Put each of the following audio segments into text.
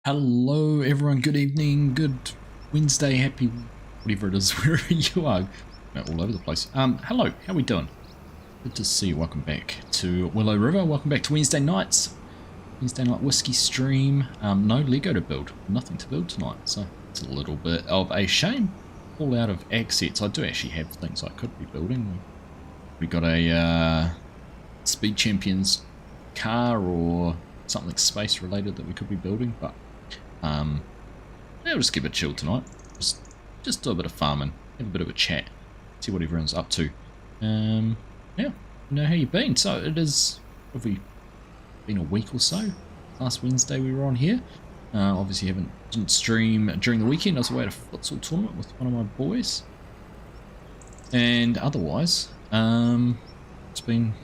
Hello everyone, good evening, good Wednesday, happy whatever it is, wherever you are, all over the place. Hello, how we doing? Good to see you, welcome back to Willow River, welcome back to Wednesday nights. Wednesday night whiskey stream. No Lego to build, nothing to build tonight, so it's a little bit of a shame. All out of assets. I do actually have things I could be building. We got a Speed Champions car or something space related that we could be building, but yeah, we'll just give it a chill tonight. Just do a bit of farming, have a bit of a chat, see what everyone's up to. Yeah, how you been? So it is probably been a week or so. Last Wednesday we were on here. Obviously didn't stream during the weekend. I was away at a futsal tournament with one of my boys, and otherwise it's been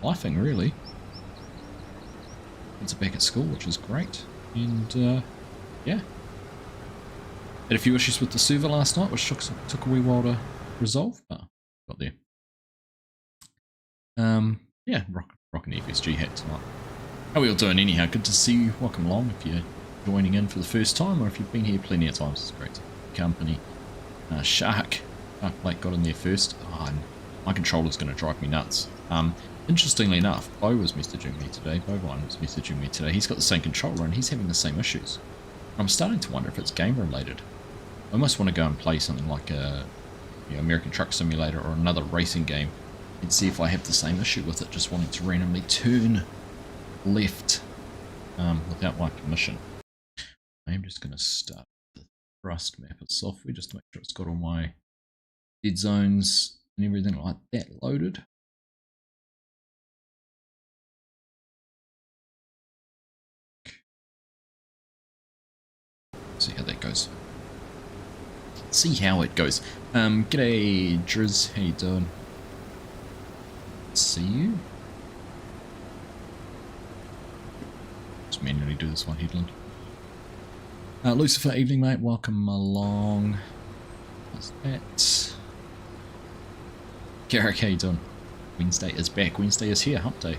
lifing really. Kids are back at school, which is great. And yeah, had a few issues with the server last night, which took a wee while to resolve, but got there. Yeah, rocking the FSG hat tonight. How are we all doing anyhow? Good to see you. Welcome along if you're joining in for the first time, or if you've been here plenty of times. It's great to have company. Shark Blake got in there first. Oh, and my controller's going to drive me nuts. Interestingly enough, Bo was messaging me today. Bovine was messaging me today. He's got the same controller and he's having the same issues. I'm starting to wonder if it's game related. I almost want to go and play something like a American Truck Simulator or another racing game and see if I have the same issue with it, just wanting to randomly turn left without my permission. I am just going to start the thrust map itself just to make sure it's got all my dead zones and everything like that loaded. See how that goes. See how it goes. G'day Driz, how you doing? See you. Just manually do this one headland. Lucifer, evening mate, welcome along. What's that? Garrick, how you doing? Wednesday is back, Wednesday is here, hump day.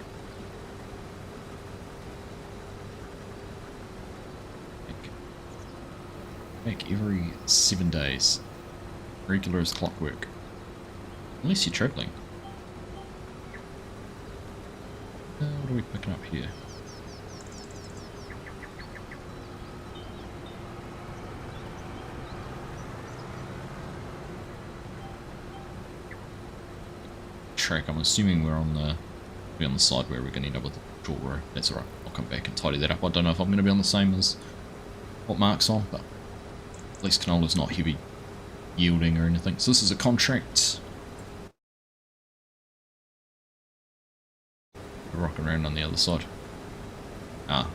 Back every 7 days. Regular as clockwork. Unless you're travelling. What are we picking up here? Track. I'm assuming we're on the side where we're going to end up with a short row. That's alright. I'll come back and tidy that up. I don't know if I'm going to be on the same as what Mark's on, but at least canola's not heavy yielding or anything. So this is a contract. We're rocking around on the other side. Oh.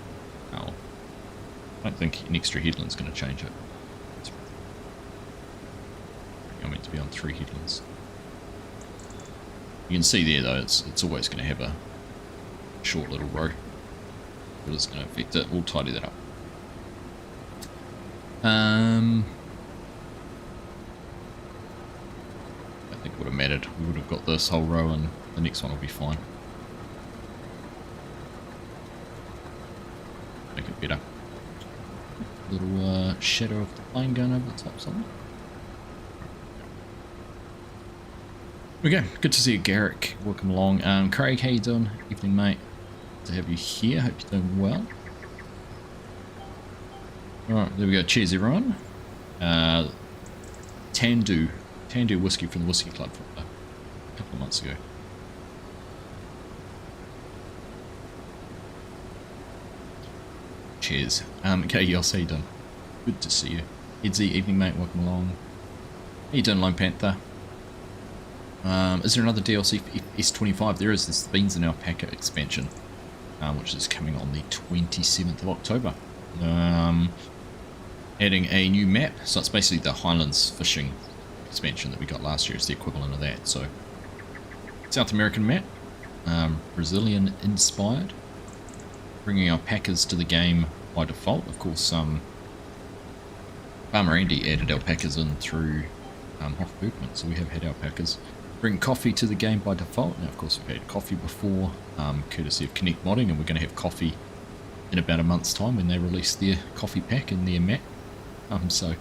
I don't think an extra headland's going to change it. I'm meant to be on 3 headlands. You can see there though, it's always going to have a short little row. But it's going to affect it. We'll tidy that up. I think it would have mattered. We would have got this whole row and the next one will be fine. Make it better. Little shadow of the plane going over the top somewhere. Okay, good to see you, Garrick. Welcome along. Craig, how you doing? Evening, mate. Good to have you here. Hope you're doing well. Alright, there we go. Cheers, everyone. Tandu whiskey from the Whiskey Club from a couple of months ago. Cheers. Okay, Yos, how you doing? Good to see you. Edsy, evening, mate. Welcome along. How you doing, Lone Panther? Is there another DLC for S25? There is. This Beans and Alpaca expansion, which is coming on the 27th of October. Adding a new map, so it's basically the Highlands fishing expansion that we got last year. It's the equivalent of that. So South American map, Brazilian inspired, bringing alpacas to the game by default. Of course, Farmer Andy added alpacas in through Hoff Bergman, so we have had alpacas. Bring coffee to the game by default. Now, of course, we've had coffee before, courtesy of Connect Modding, and we're going to have coffee in about a month's time when they release their coffee pack and their mat. So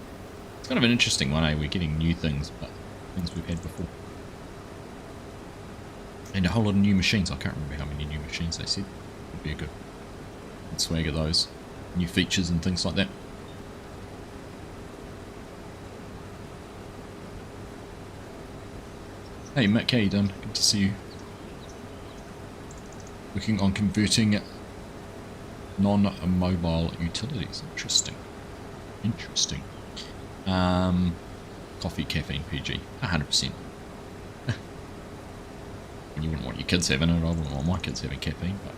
it's kind of an interesting one, eh? We're getting new things, but things we've had before. And a whole lot of new machines. I can't remember how many new machines they said. Would be a good swag of those. New features and things like that. Hey Mick, how you doing? Good to see you. Working on converting non-mobile utilities. Interesting. Interesting. Coffee, caffeine, PG. 100%. You wouldn't want your kids having it. I wouldn't want my kids having caffeine, but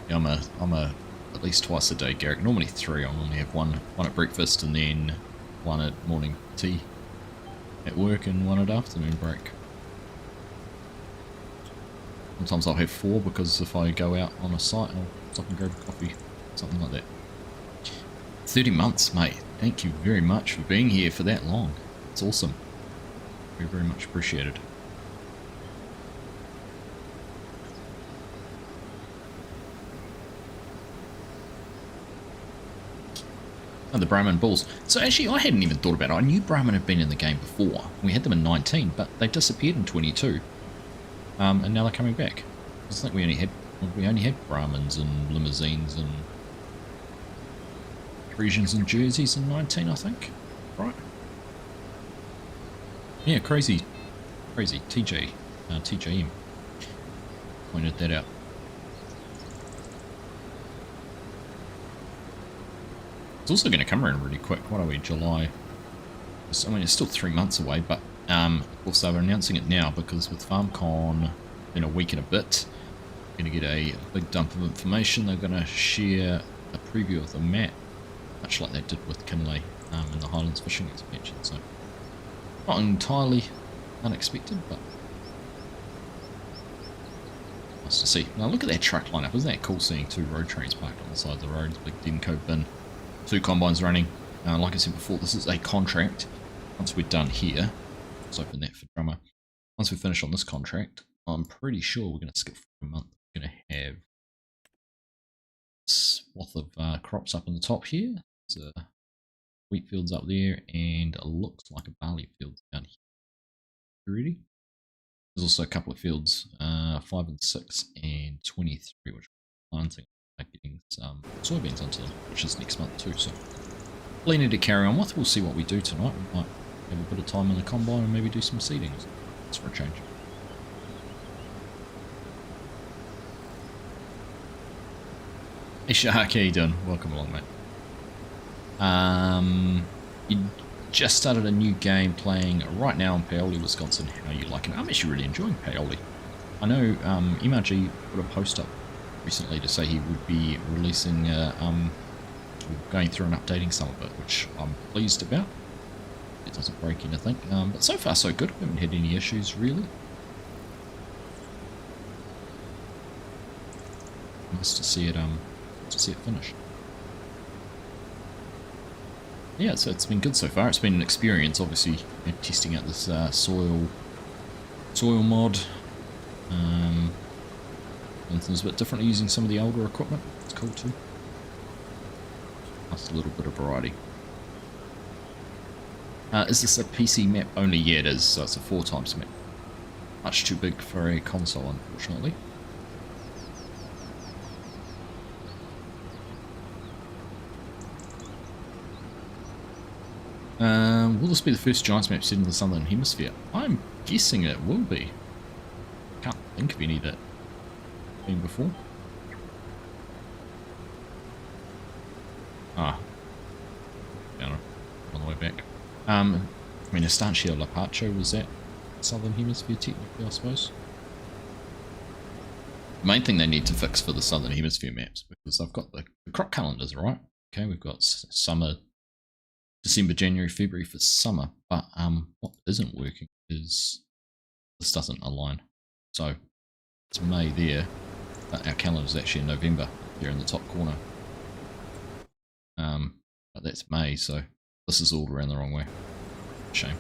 yeah, I'm a at least twice a day Garrick. Normally 3. I normally have one at breakfast and then one at morning tea at work and one at afternoon break. Sometimes I'll have 4 because if I go out on a site I'll stop and grab a coffee, something like that. 30 months, mate. Thank you very much for being here for that long. It's awesome. Very, very much appreciated. Oh, the Brahmin bulls. So actually, I hadn't even thought about it. I knew Brahmin had been in the game before. We had them in 19, but they disappeared in 22. And now they're coming back. I think we only had Brahmins and limousines and Parisians and jerseys in 19, I think. Right? Yeah, crazy. TJM pointed that out. It's also going to come around really quick. What are we, July? I mean, it's still 3 months away, but of course they were announcing it now because with FarmCon in a week and a bit, we're going to get a big dump of information. They're going to share a preview of the map, much like they did with Kinley in the Highlands fishing expansion. So not entirely unexpected, but nice to see. Now look at that truck lineup. Isn't that cool seeing 2 road trains parked on the side of the road? Big Demco bin, 2 combines running. Like I said before, this is a contract. Once we're done here, let's open that for drummer. Once we finish on this contract, I'm pretty sure we're going to skip for a month. We're going to have a swath of crops up in the top here. There's a wheat fields up there, and it looks like a barley field down here. You ready? There's also a couple of fields, 5 and 6 and 23, which we're planting, getting some soybeans onto them, which is next month too. So plenty to carry on with. We'll see what we do tonight. We might have a bit of time in the combine and maybe do some seedings. That's for a change. Hey Shark, how you doing? Welcome along, mate. You just started a new game playing right now in Paoli, Wisconsin. How are you liking it? I'm actually really enjoying Paoli. I know MRG put a post up recently to say he would be releasing, going through and updating some of it, which I'm pleased about. It doesn't break anything, but so far so good. We haven't had any issues really. Nice to see it finished. Yeah, so it's been good so far. It's been an experience, obviously, testing out this soil mod. And it's a bit different using some of the older equipment. It's cool too. Nice little bit of variety. Is this a PC map only? Yeah, it is. So it's a 4 times map. Much too big for a console, unfortunately. Will this be the first Giants map set in the Southern Hemisphere? I'm guessing it will be. Can't think of any that have been before. Down on the way back. I mean, Estancia Lapacho, was that Southern Hemisphere technically, I suppose? The main thing they need to fix for the Southern Hemisphere maps, because I've got the crop calendars, right? Okay, we've got summer, December, January, February for summer, but what isn't working is this doesn't align. So it's May there, but our calendar is actually in November here in the top corner. But that's May, so this is all around the wrong way. Shame.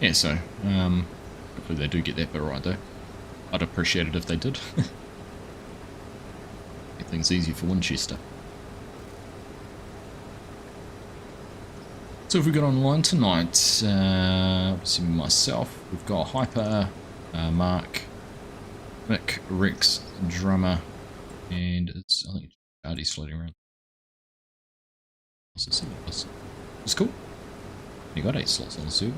Yeah, so hopefully they do get that bit right though. I'd appreciate it if they did. Make things easy for Winchester. So if we got online tonight, obviously myself, we've got Hyper, Mark, Mick, Rex, Drummer, and I think it's Artie's floating around. It's cool. You got 8 slots on the server.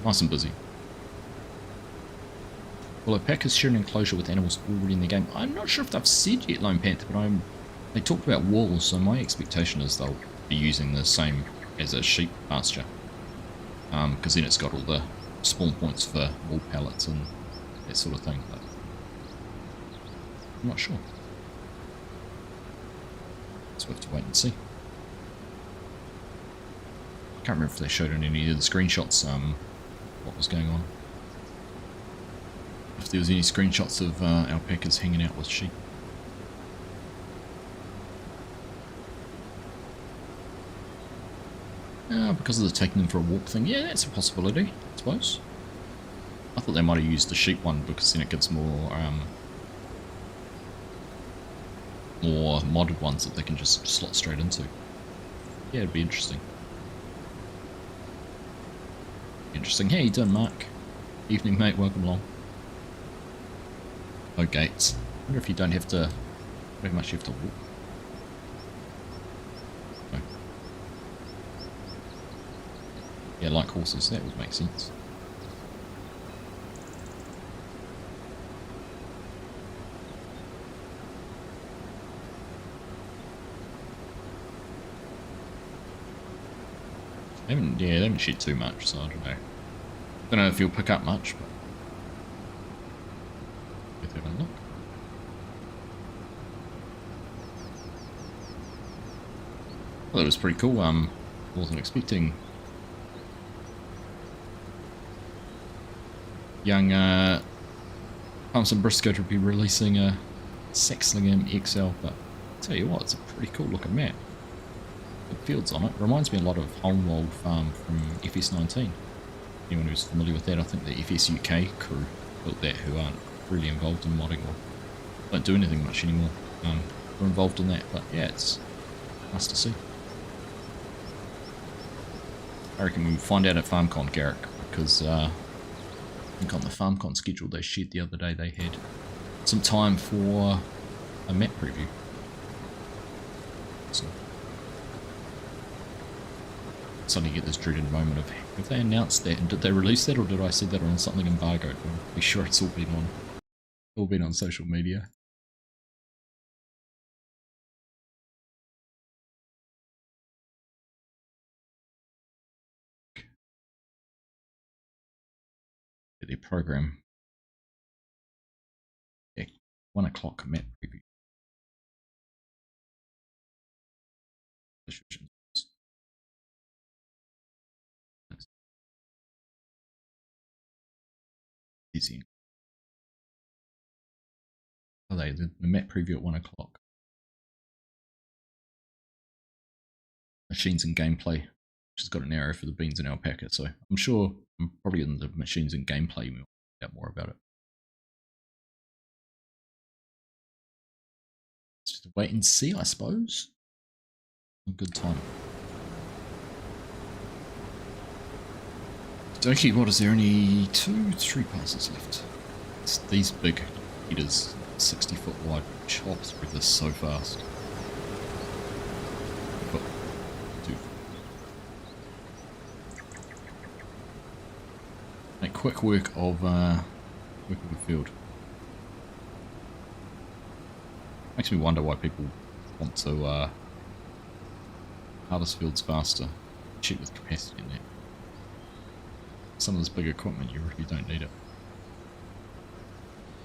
Nice and busy. Well, a pack is sharing an enclosure with animals already in the game. I'm not sure if they've said yet, Lone Panther, but they talked about walls, so my expectation is they'll be using the same as a sheep pasture. Because then it's got all the spawn points for wool pallets and that sort of thing, but I'm not sure. So we'll have to wait and see. Can't remember if they showed in any of the screenshots what was going on. If there was any screenshots of alpacas hanging out with sheep. Because of the taking them for a walk thing, yeah, that's a possibility, I suppose. I thought they might have used the sheep one because then it gives more modded ones that they can just slot straight into. Yeah, it'd be interesting. Interesting. How you doing, Mark? Evening, mate. Welcome along. No gates. I wonder if you don't have to. Very much you have to walk. No. Yeah, like horses. That would make sense. They haven't shed too much, so I don't know. Don't know if you'll pick up much, but let's have a look. Well, that was pretty cool. Wasn't expecting young Pumps and Briscoe to be releasing a Saxlingham XL, but I'll tell you what, it's a pretty cool looking map. Good fields on it. Reminds me a lot of Holmwold Farm from FS19. Anyone who's familiar with that, I think the FS UK crew built that, who aren't really involved in modding or don't do anything much anymore. We're involved in that, but yeah, it's nice to see. I reckon we'll find out at FarmCon, Garrick, because I think on the FarmCon schedule they shared the other day they had some time for a map preview. So suddenly get this dreaded moment of, have they announced that and did they release that, or did I see that on something embargoed? I'm sure it's all been on social media. Their program. Yeah, 1 o'clock map preview. Easy. Oh, the map preview at 1 o'clock. Machines and gameplay, which has got an arrow for the beans and alpaca, so I'm sure I'm probably in the machines and gameplay we'll find out more about it. Just wait and see, I suppose. A good time. Okay, what is there? Only 3 passes left. It's these big headers, 60-foot wide, chop through this so fast. But, make quick work of the field. Makes me wonder why people want to harvest fields faster. Cheap with capacity in there. Some of this big equipment, you really don't need it.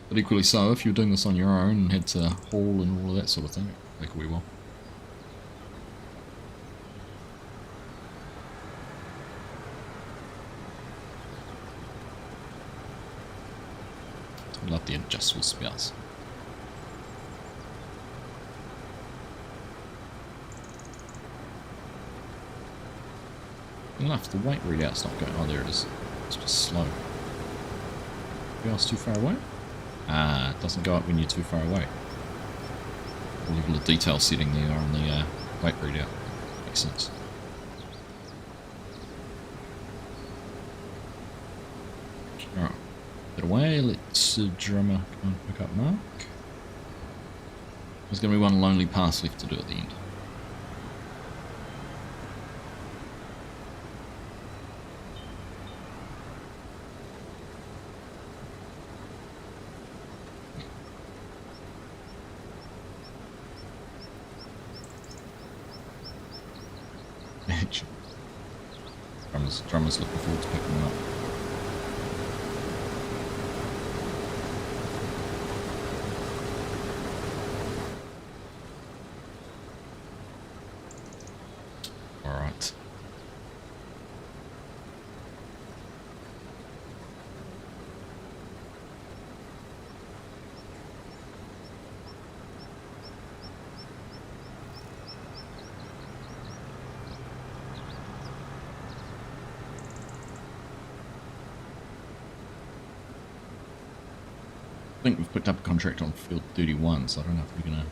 But equally so, if you're doing this on your own and had to haul and all of that sort of thing, it would take a wee while. I love the adjustable spouts. enough, the weight readout's not going. Oh, there it is. It's just slow. You else too far away? Ah, it doesn't go up when you're too far away. The level of detail setting there on the weight readout. Makes sense. Alright. Get away. Let's drummer go and pick up Mark. There's going to be one lonely pass left to do at the end. Drummer's looking forward to picking them up. Alright. I think we've picked up a contract on field 31, so I don't know if we're going to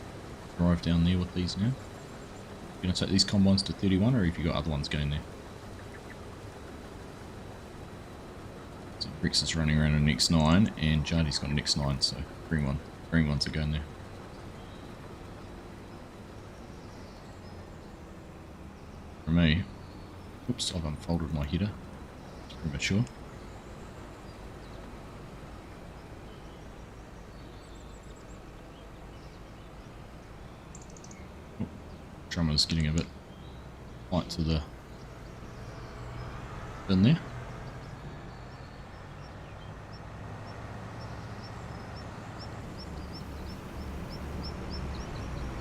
drive down there with these now. You're going to take these combines to 31, or have you got other ones going there? So Rex is running around an X9, and Jardy's got an X9, so green ones are going there. For me, oops, I've unfolded my header. It's premature. Drummer's getting a bit tight to the bin there.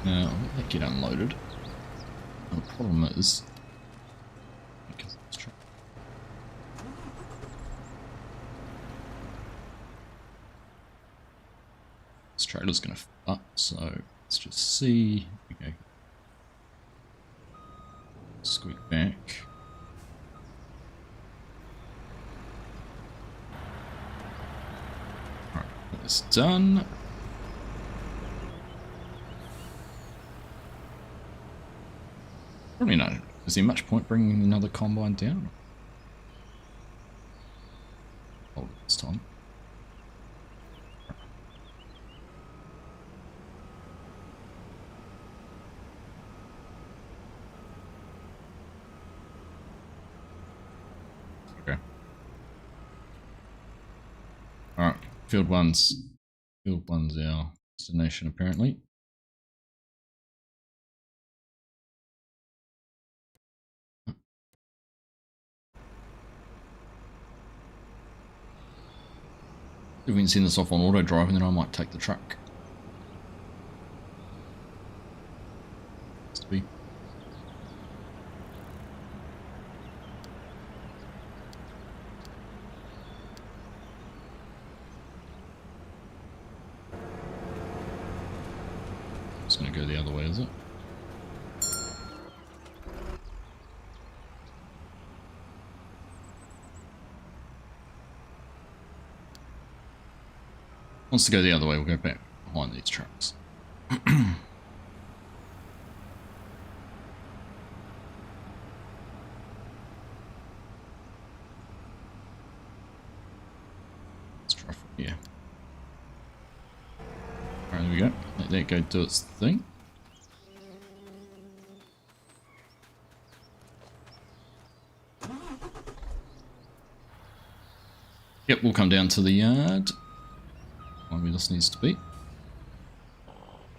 Now, I'll let that get unloaded. Now, the problem is, because this trailer's going to fill up, so let's just see. Okay. Squeak back. Alright, that's done. Probably not. Is there much point bringing another combine down? Hold it this time. Alright, field one's our destination apparently. If we can send this off on auto drive, and then I might take the truck. Has to be. It's going to go the other way, is it? Wants to go the other way, we'll go back behind these trucks. Let's try from here. Alright, there we go. Let that go do its thing. Yep, we'll come down to the yard. Where this needs to be.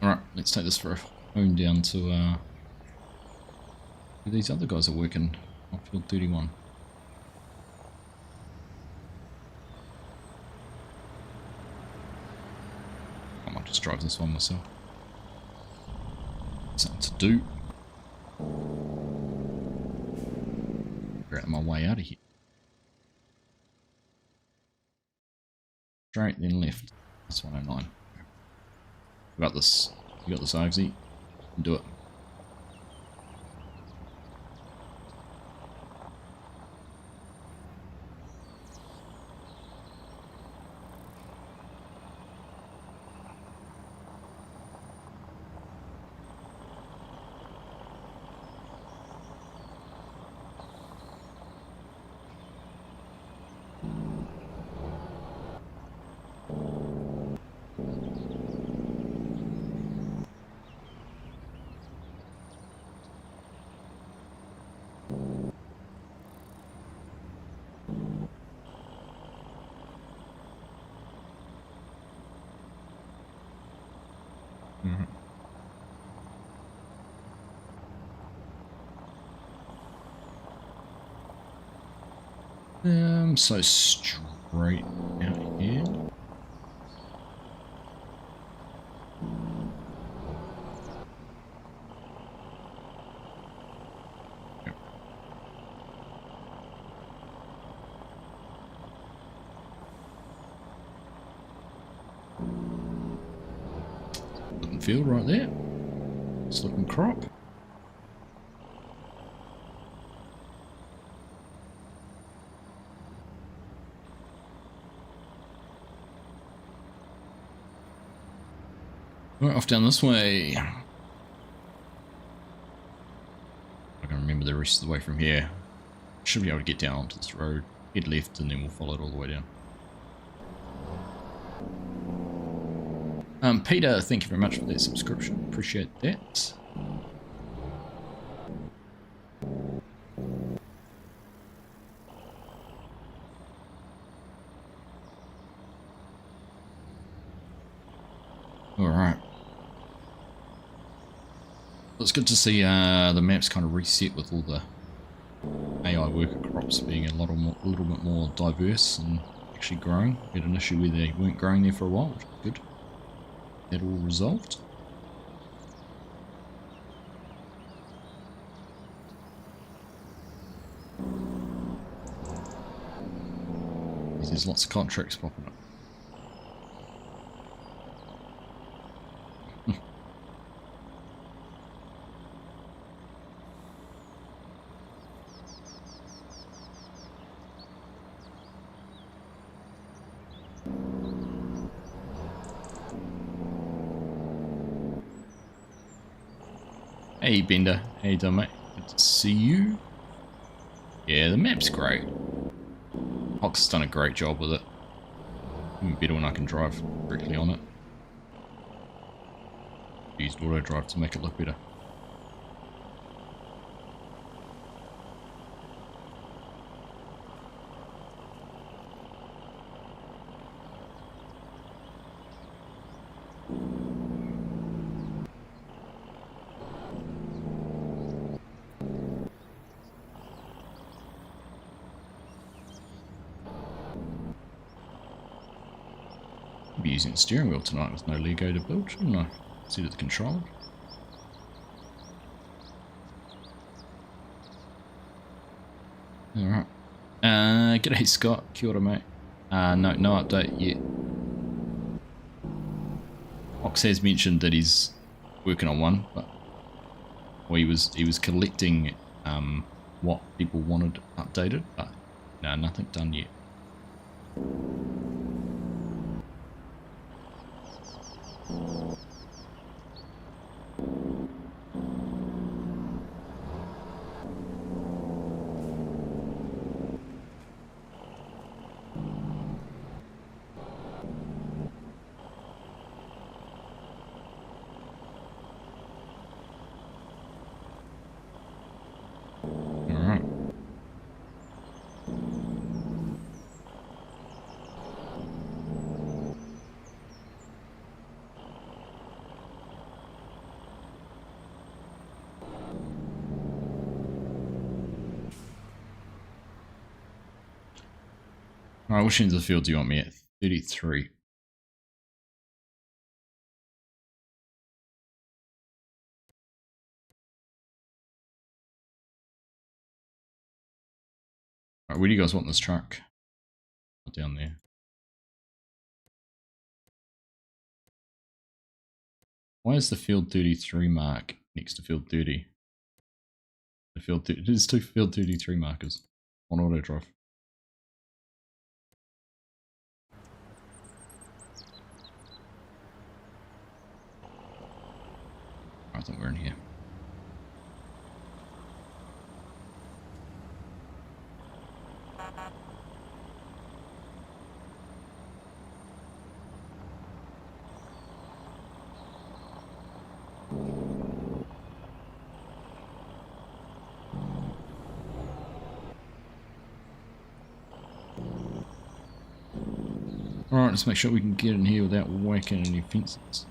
Alright, let's take this for a home down to where these other guys are working on field 31. I might just drive this one myself. Something to do. Get out of my way out of here. Straight, then left. That's 109. You got this. You got this, Argsy. You can do it. So straight out here. Yep. Looking field right there. It's looking crop. Right, off down this way. I can remember the rest of the way from here. Should be able to get down onto this road, head left, and then we'll follow it all the way down. Peter, thank you very much for that subscription. Appreciate that. Alright. It's good to see the maps kind of reset with all the AI worker crops being a little bit more diverse and actually growing. We had an issue where they weren't growing there for a while, which is good. That all resolved. There's lots of contracts popping up. Hey Bender, how you doing mate? Good to see you. Yeah, the map's great. Hox has done a great job with it. Even better when I can drive directly on it. Used auto drive to make it look better. Be using the steering wheel tonight with no Lego to build, shouldn't I? See to the controller. Alright. G'day Scott, kia ora mate. No update yet. Ox has mentioned that he's working on one, but well, he was collecting what people wanted updated, but no, nothing done yet. Alright, which end of the field do you want me at? 33. Alright, where do you guys want this truck? Down there. Why is the field 33 mark next to field 30? The field there's two field 33 markers on auto drive. I think we're in here. Alright, let's make sure we can get in here without whacking any fences.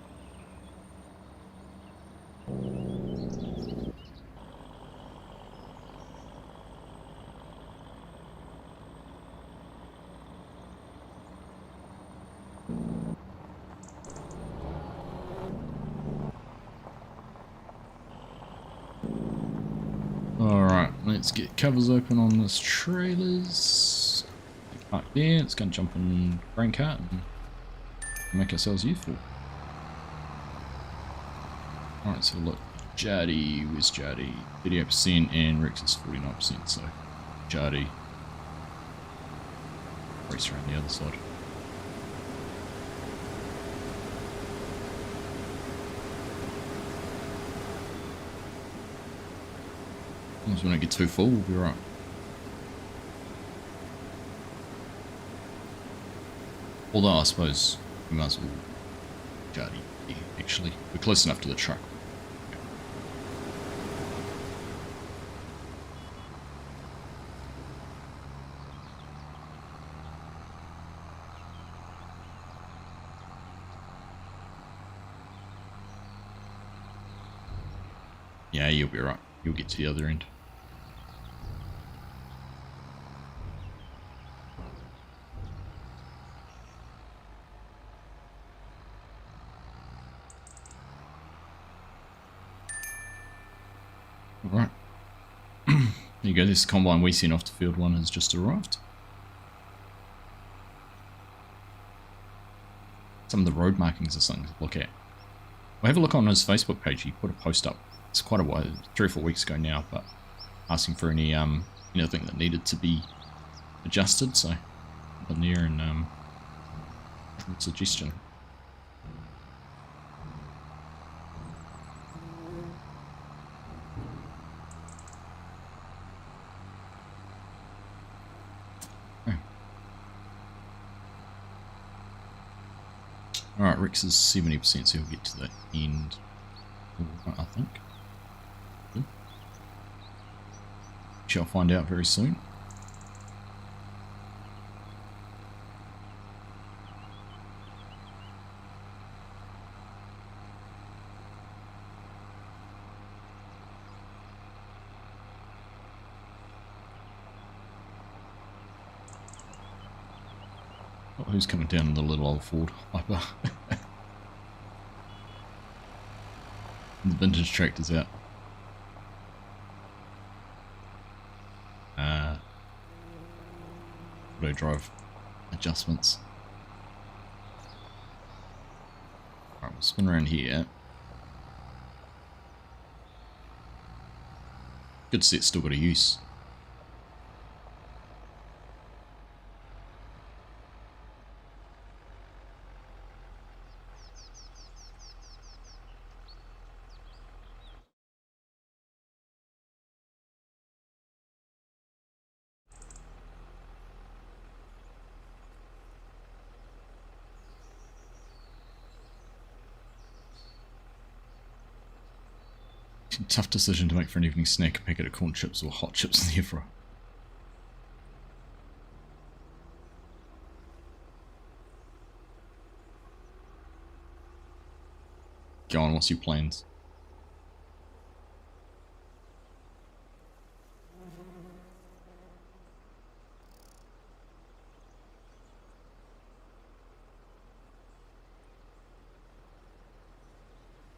Let's get covers open on this trailers. Park there. It's going to jump in grain cart and make ourselves useful. Alright, so look. Jardy, where's Jardy? 38% and Rex is 49%, so Jardy. Race around the other side. As long as we don't get too full, we'll be right. Although I suppose we might as well Jardy, yeah, actually. We're close enough to the truck. Yeah, you'll be right. You'll get to the other end. Alright. There you go, this combine we sent off to field 1 has just arrived. Some of the road markings are something to look at. We'll have a look on his Facebook page. He put a post up. It's quite a while, 3 or 4 weeks ago now, but asking for any anything that needed to be adjusted. So on there and suggestion. Alright, Rex is 70%, so he'll get to the end, I think. Good. Shall find out very soon. Oh, who's coming down in the little old Ford Hyper? The vintage tractor's out. Auto drive adjustments. Alright, we'll spin around here. Good set, still got a use. Tough decision to make for an evening snack, a packet of corn chips or hot chips in the air fryer. Go on, what's your plans?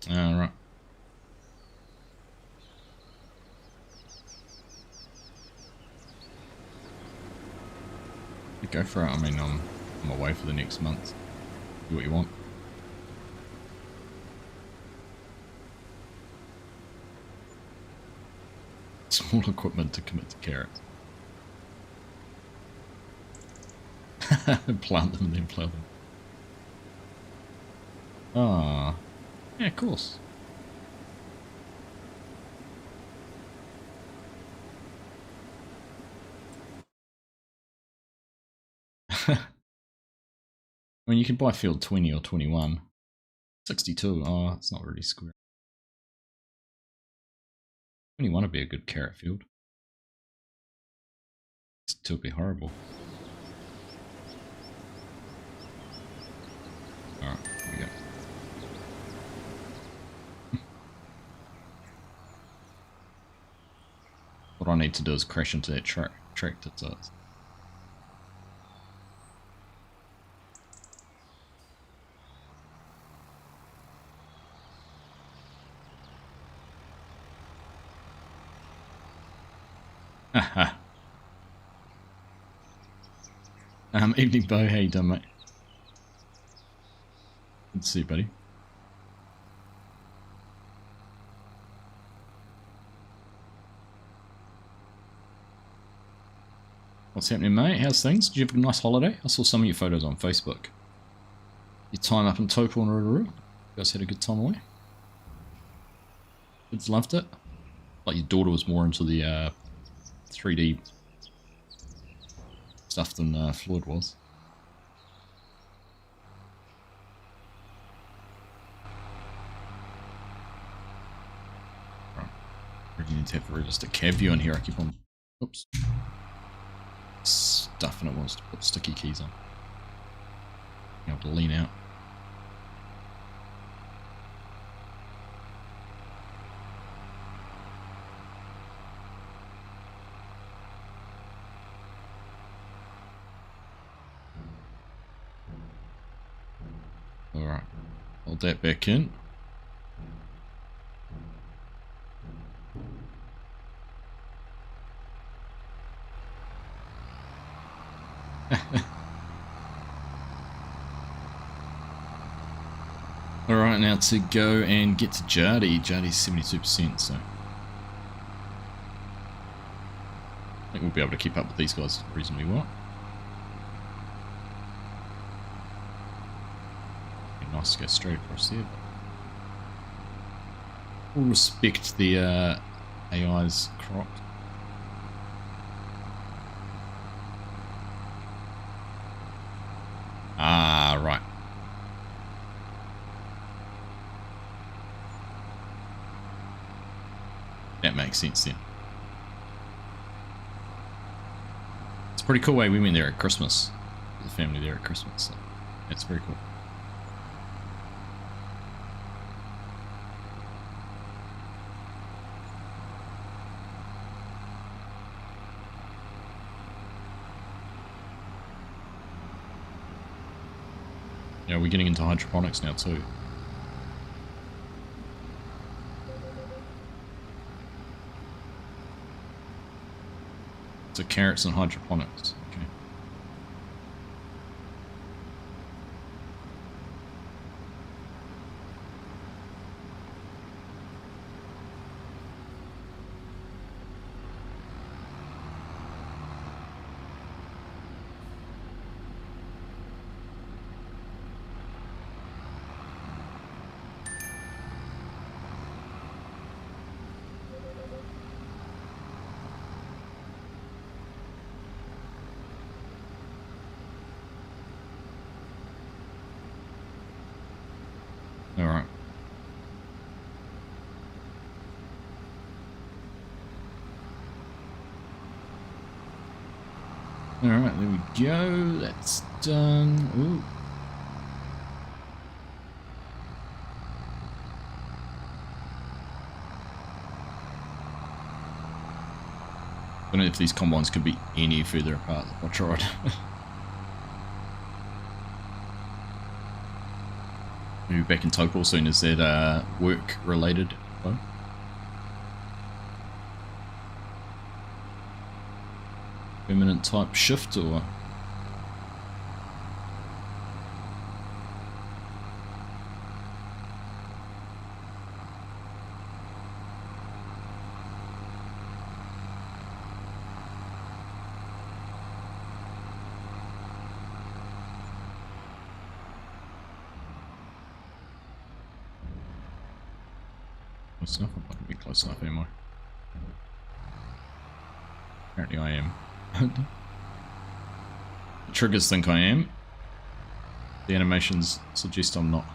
Alright. Go for it. I mean, I'm away for the next month. Do what you want. Small equipment to commit to carrots. Plant them and then plow them. Ah, yeah, of course. I mean, you can buy field 20 or 21. 62, oh, it's not really square. 21 would be a good carrot field. 62 would be horrible. Alright, here we go. What I need to do is crash into that tractor, so it's Haha. Evening, Bo. How you doing, mate? Good to see you, buddy. What's happening, mate? How's things? Did you have a nice holiday? I saw some of your photos on Facebook. Your time up in Taupo and Rotorua. You guys had a good time away? Kids loved it? Like your daughter was more into the 3D stuff than Floyd was. Right. You need to have a realistic cab view in here. I keep on... Oops. Stuffing it wants to put sticky keys on. Be able to lean out. Alright, hold that back in. Alright, now to go and get to Jardy. Jardy's 72%, so I think we'll be able to keep up with these guys reasonably well. Be nice to go straight across there. We'll respect the AI's cropped. Ah, right. That makes sense then. It's a pretty cool way we went there at Christmas. The family there at Christmas. So that's very cool. Yeah, we're getting into hydroponics now too. So carrots and hydroponics. Okay. Alright. Alright, there we go. That's done. Ooh. I don't know if these combines could be any further apart. I tried. Maybe back in Taupo soon. Is that work related? Oh. Permanent type shift or? Close enough? I'm not going to be close enough anymore. Apparently I am. The triggers think I am. The animations suggest I'm not.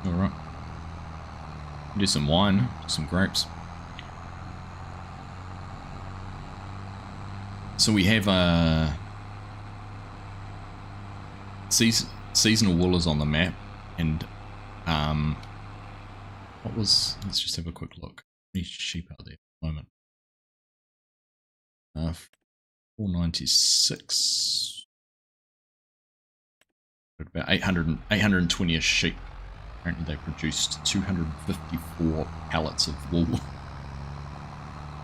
Alright. Do some wine, some grapes. So we have seasonal wool is on the map, and what was? Let's just have a quick look. How many sheep out there at the moment? 496. About 820-ish sheep. Apparently they produced 254 pallets of wool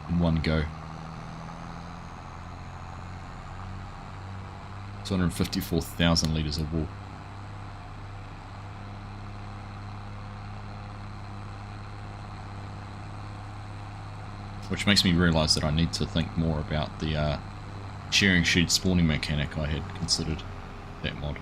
in one go. 254,000 litres of wool. Which makes me realise that I need to think more about the shearing shed spawning mechanic I had considered that mod.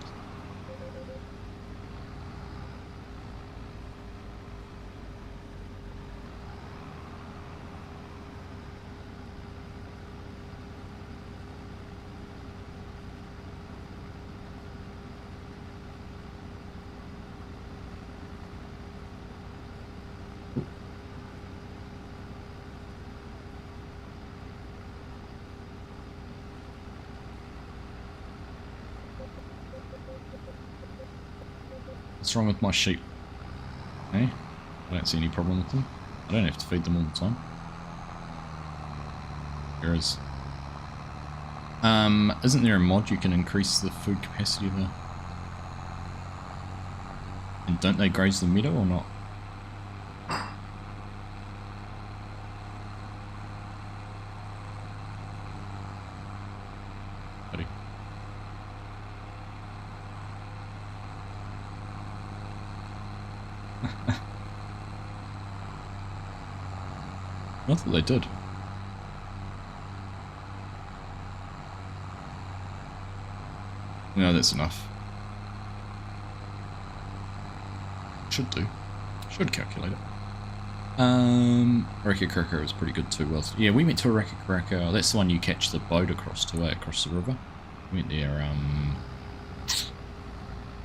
What's wrong with my sheep? Hey, I don't see any problem with them. I don't have to feed them all the time. There is. Isn't there a mod you can increase the food capacity of the... And don't they graze the meadow or not? Buddy. I thought they did. No, that's enough. Should do. Should calculate it. Reka Kraka is pretty good too. Well, yeah, we went to a Reka Kraka. That's the one you catch the boat across to, across the river. We went there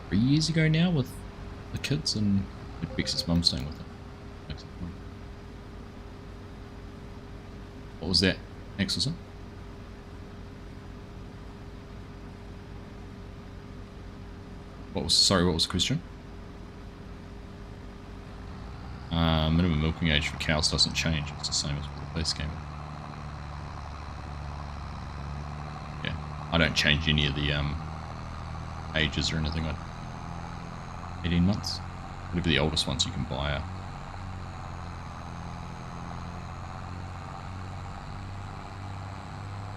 3 years ago now with the kids, and Bex's mum staying with them. What was that, Axelson? What was the question? Minimum milking age for cows doesn't change. It's the same as the base game. Yeah, I don't change any of the ages or anything. 18 months. Whatever the oldest ones you can buy are.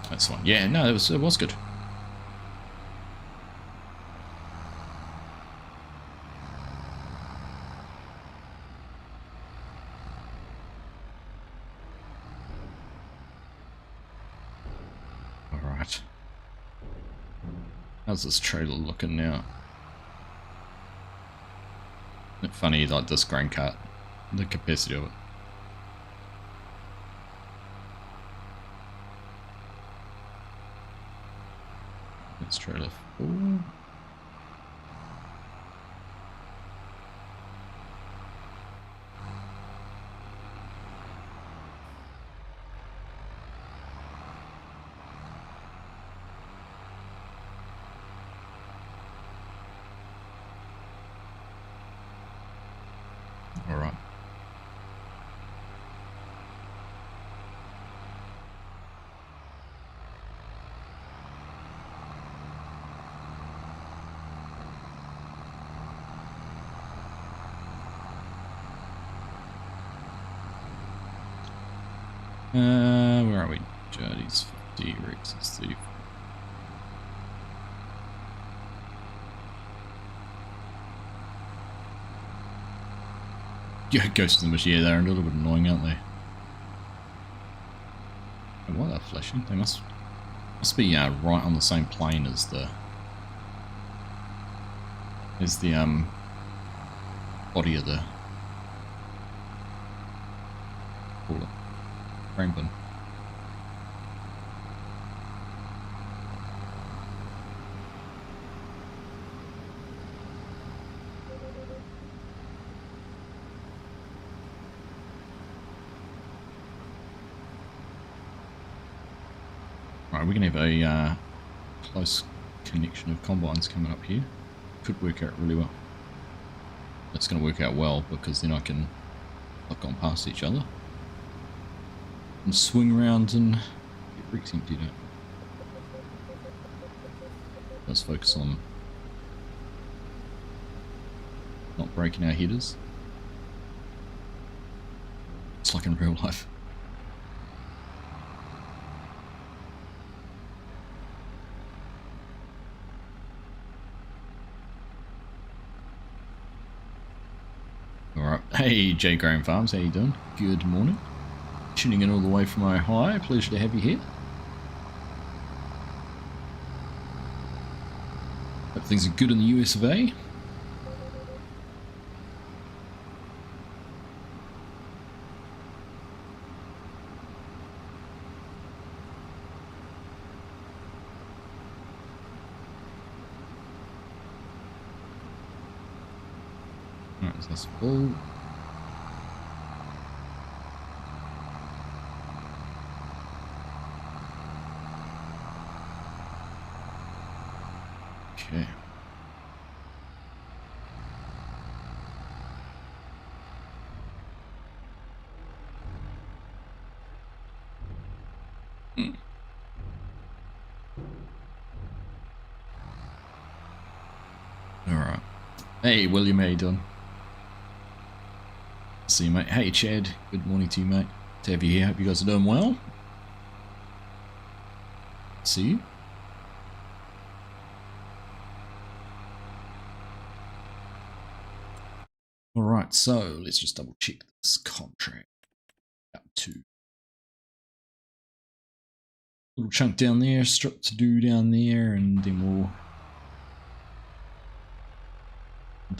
That's the one. Yeah, no, it was good. Alright. How's this trailer looking now? Isn't it funny, like this grain cart, the capacity of it? Let's trailer 4. All right. Where are we? Jody's 50, Rex is 34. Yeah, Ghost of the Machine, yeah, they're a little bit annoying, aren't they? And why are they flashing? They must be right on the same plane as the body of the call it frame bin. Right, we're gonna have a close connection of combines coming up here. could work out really well. It's going to work out well because then I can look on past each other and swing around and get bricks emptied out. Let's focus on not breaking our headers. It's like in real life. Alright, hey J Graham Farms, how you doing? Good morning. Tuning in all the way from Ohio, pleasure to have you here. Hope things are good in the US of A. Alright, so that's full. Okay. Alright. Hey William, how you doing? See you, mate. Hey Chad, good morning to you, mate. To have you here, hope you guys are doing well. See you. Alright, so let's just double check this contract. Up to little chunk down there, strip to do down there, and then we'll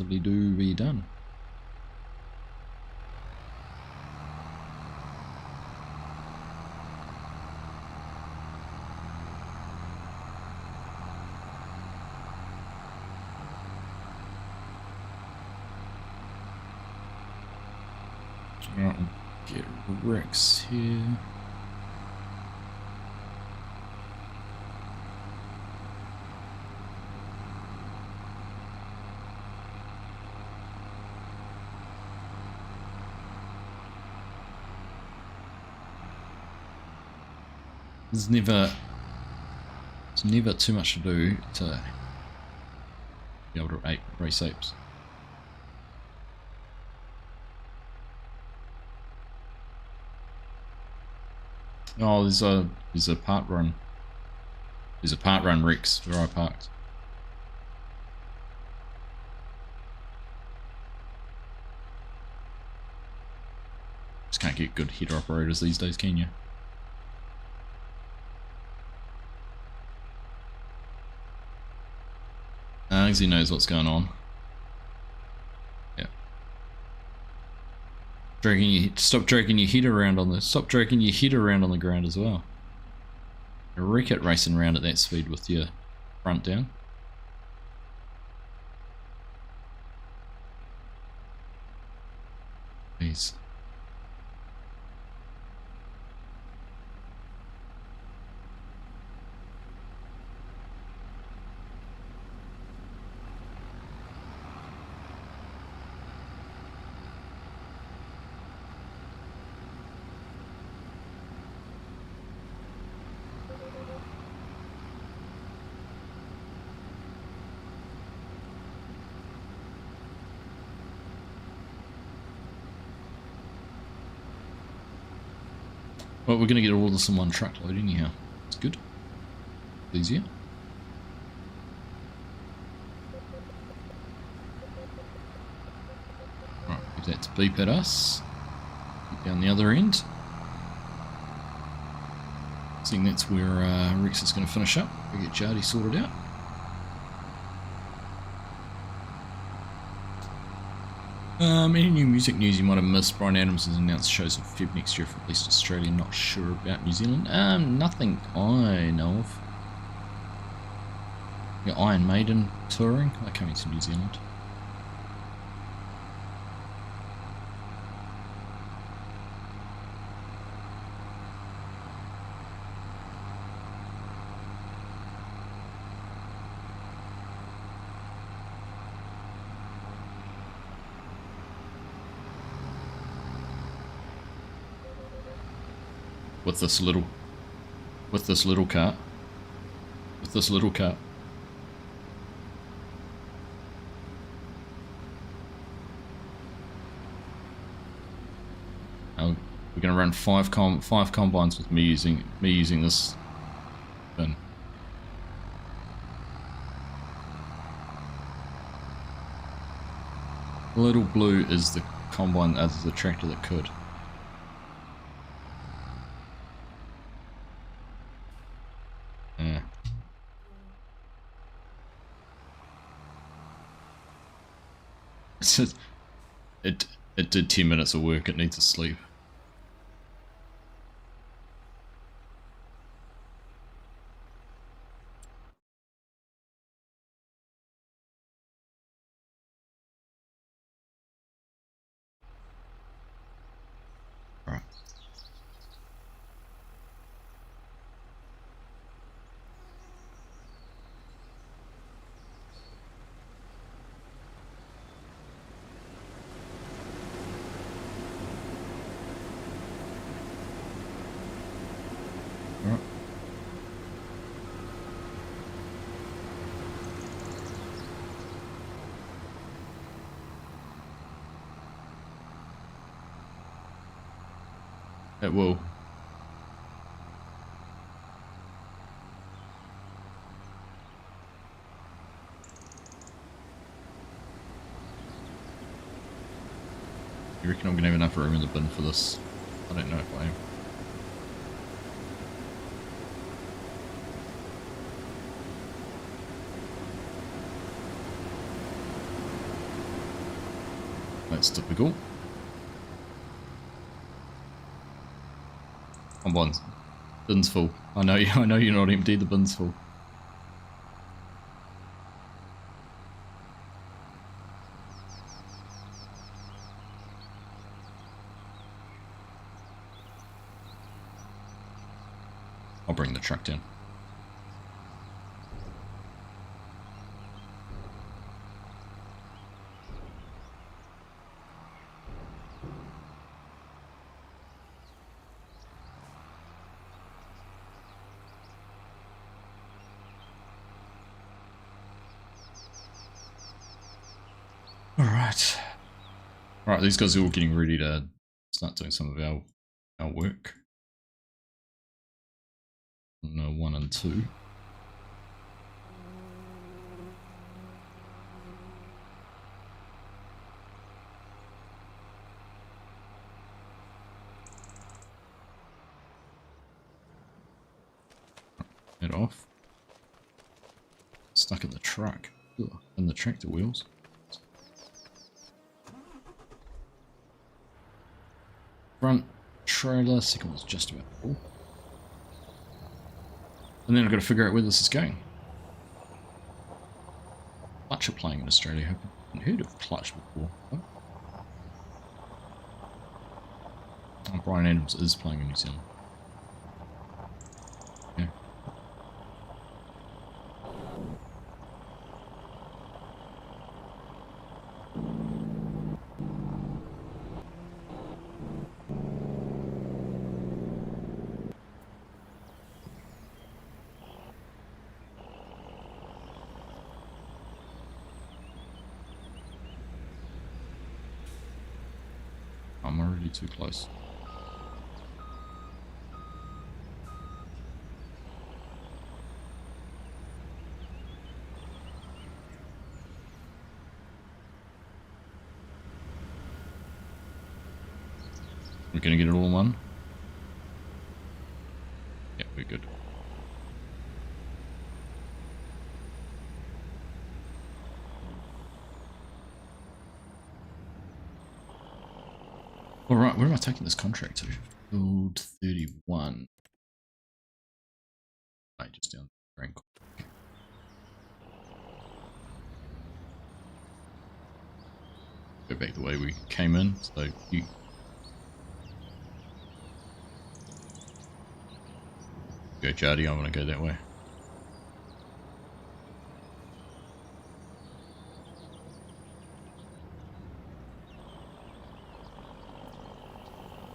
be done. Alright, get Rex here. There's never too much to do to be able to race apes. Oh, there's a part run. There's a part run Rex where I parked. Just can't get good header operators these days, can you? Argsy knows what's going on. Yeah. Stop dragging your head around on the. Stop dragging your head around on the ground as well. You wreck it racing around at that speed with your front down. Please. Well, we're going to get all this in one truckload anyhow. It's good. Easier. Right, give that to beep at us. Get down the other end. I think that's where Rex is going to finish up. We get Jardy sorted out. Any new music news you might have missed? Brian Adams has announced shows in Feb next year for at least Australia. Not sure about New Zealand. Nothing I know of. Yeah, Iron Maiden touring. They're coming to New Zealand. with this little cart. With this little cart. Now we're gonna run five combines with me using this bin. The little blue is the combine as the tractor that could. Yeah. It did 10 minutes of work, it needs to sleep. Right. Right. It will. You reckon I'm gonna have enough room in the bin for this? I don't know if I am. That's typical. Come on, bin's full. I know you're not empty. The bin's full. I'll bring the truck down. Alright, these guys are all getting ready to start doing some of our work. No, 1 and 2. Head off. Stuck in the truck. Ugh, in the tractor wheels. Front trailer, second one's just about full. And then I've got to figure out where this is going. Clutch are playing in Australia. I haven't heard of Clutch before. Oh, Brian Adams is playing in New Zealand. Yeah. I'm already too close. We're gonna get it all in one? Yeah, we're good. Alright, where am I taking this contract to? Field 31. Right, just down the rank. Go back the way we came in, so you... Go Jardy, I want to go that way.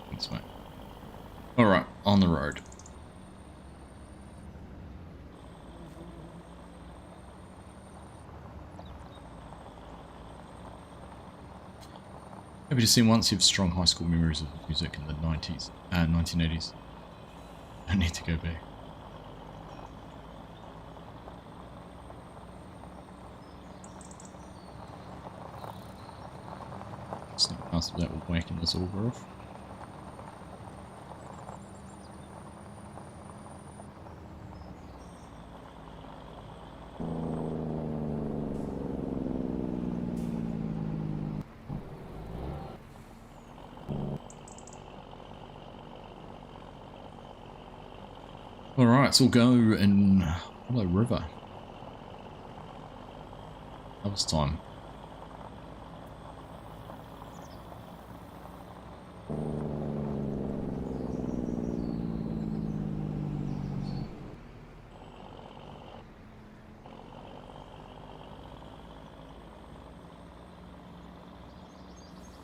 Thanks, mate. Alright, on the road. Happy to see once you have strong high school memories of music in the 1980s. I need to go back. Sneak past that with whacking this auger off. Alright, so we'll go in Willow River. Harvest time.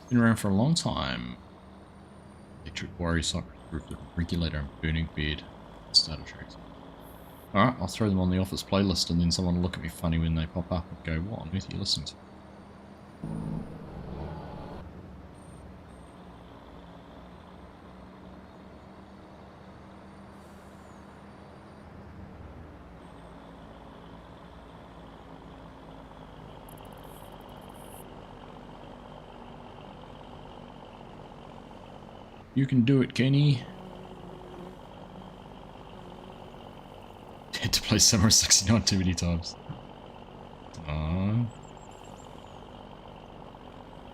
Been around for a long time. Electric warrior cycle group, the regulator and burning bed. Starter tracks. Alright, I'll throw them on the office playlist and then someone will look at me funny when they pop up and go, what on earth are you listening to? You can do it, Kenny. Had to play Summer 69 too many times. I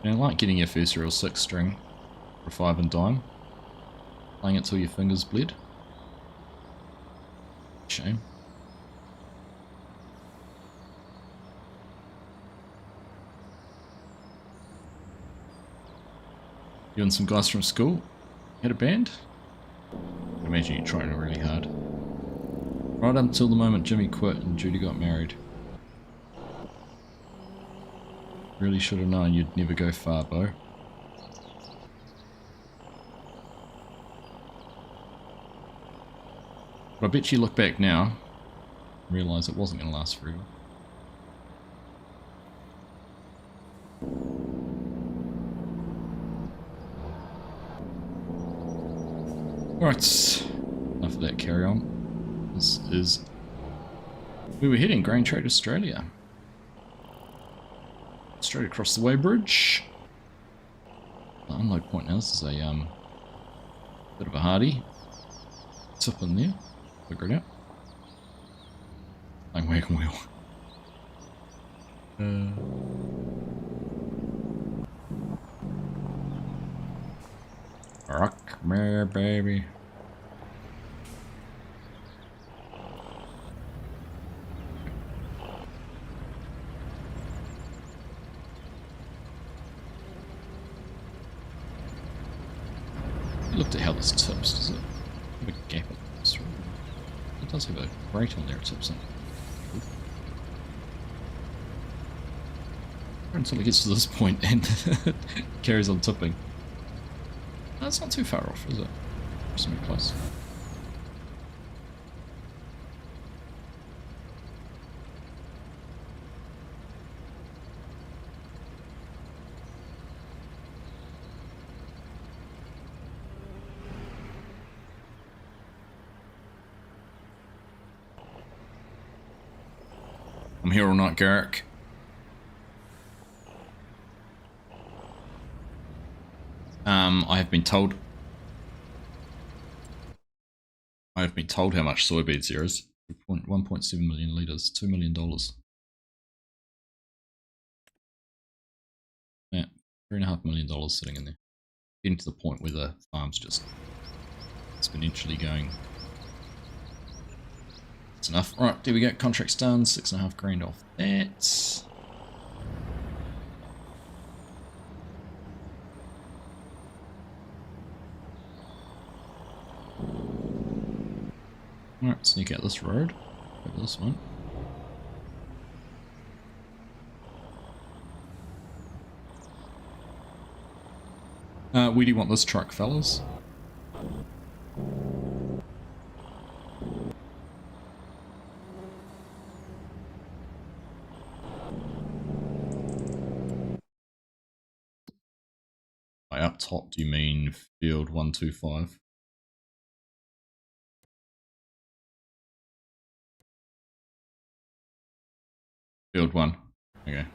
like getting your first real 6 string for 5 and dime. Playing it till your fingers bled. Shame. You and some guys from school had a band? I imagine you're trying really hard. Right up until the moment Jimmy quit and Judy got married. Really should have known you'd never go far, Bo. But I bet you look back now and realise it wasn't going to last forever. Alright, enough of that carry on. This is where we're heading, Grain Trade Australia. Straight across the weighbridge. The unload point now, this is a bit of a hardy. Tip in there, figure it out. Playing wagon wheel. Rock me, baby. Looked at how this tips. Does it have a gap at this road? It does have a grate on there, it tips in. Until it gets to this point and carries on tipping. That's not too far off, is it? Something close. I'm here all night, Garrick. I have been told how much soybeans there is. 1.7 million litres, $2 million. Yeah, $3.5 million sitting in there. Getting to the point where the farm's just exponentially going. That's enough. Right, there we go. Contract's done. 6.5 grand off that. Alright, sneak out this road. Over this one. Where do you want this truck, fellas? top do you mean field 125? Field 1. Okay.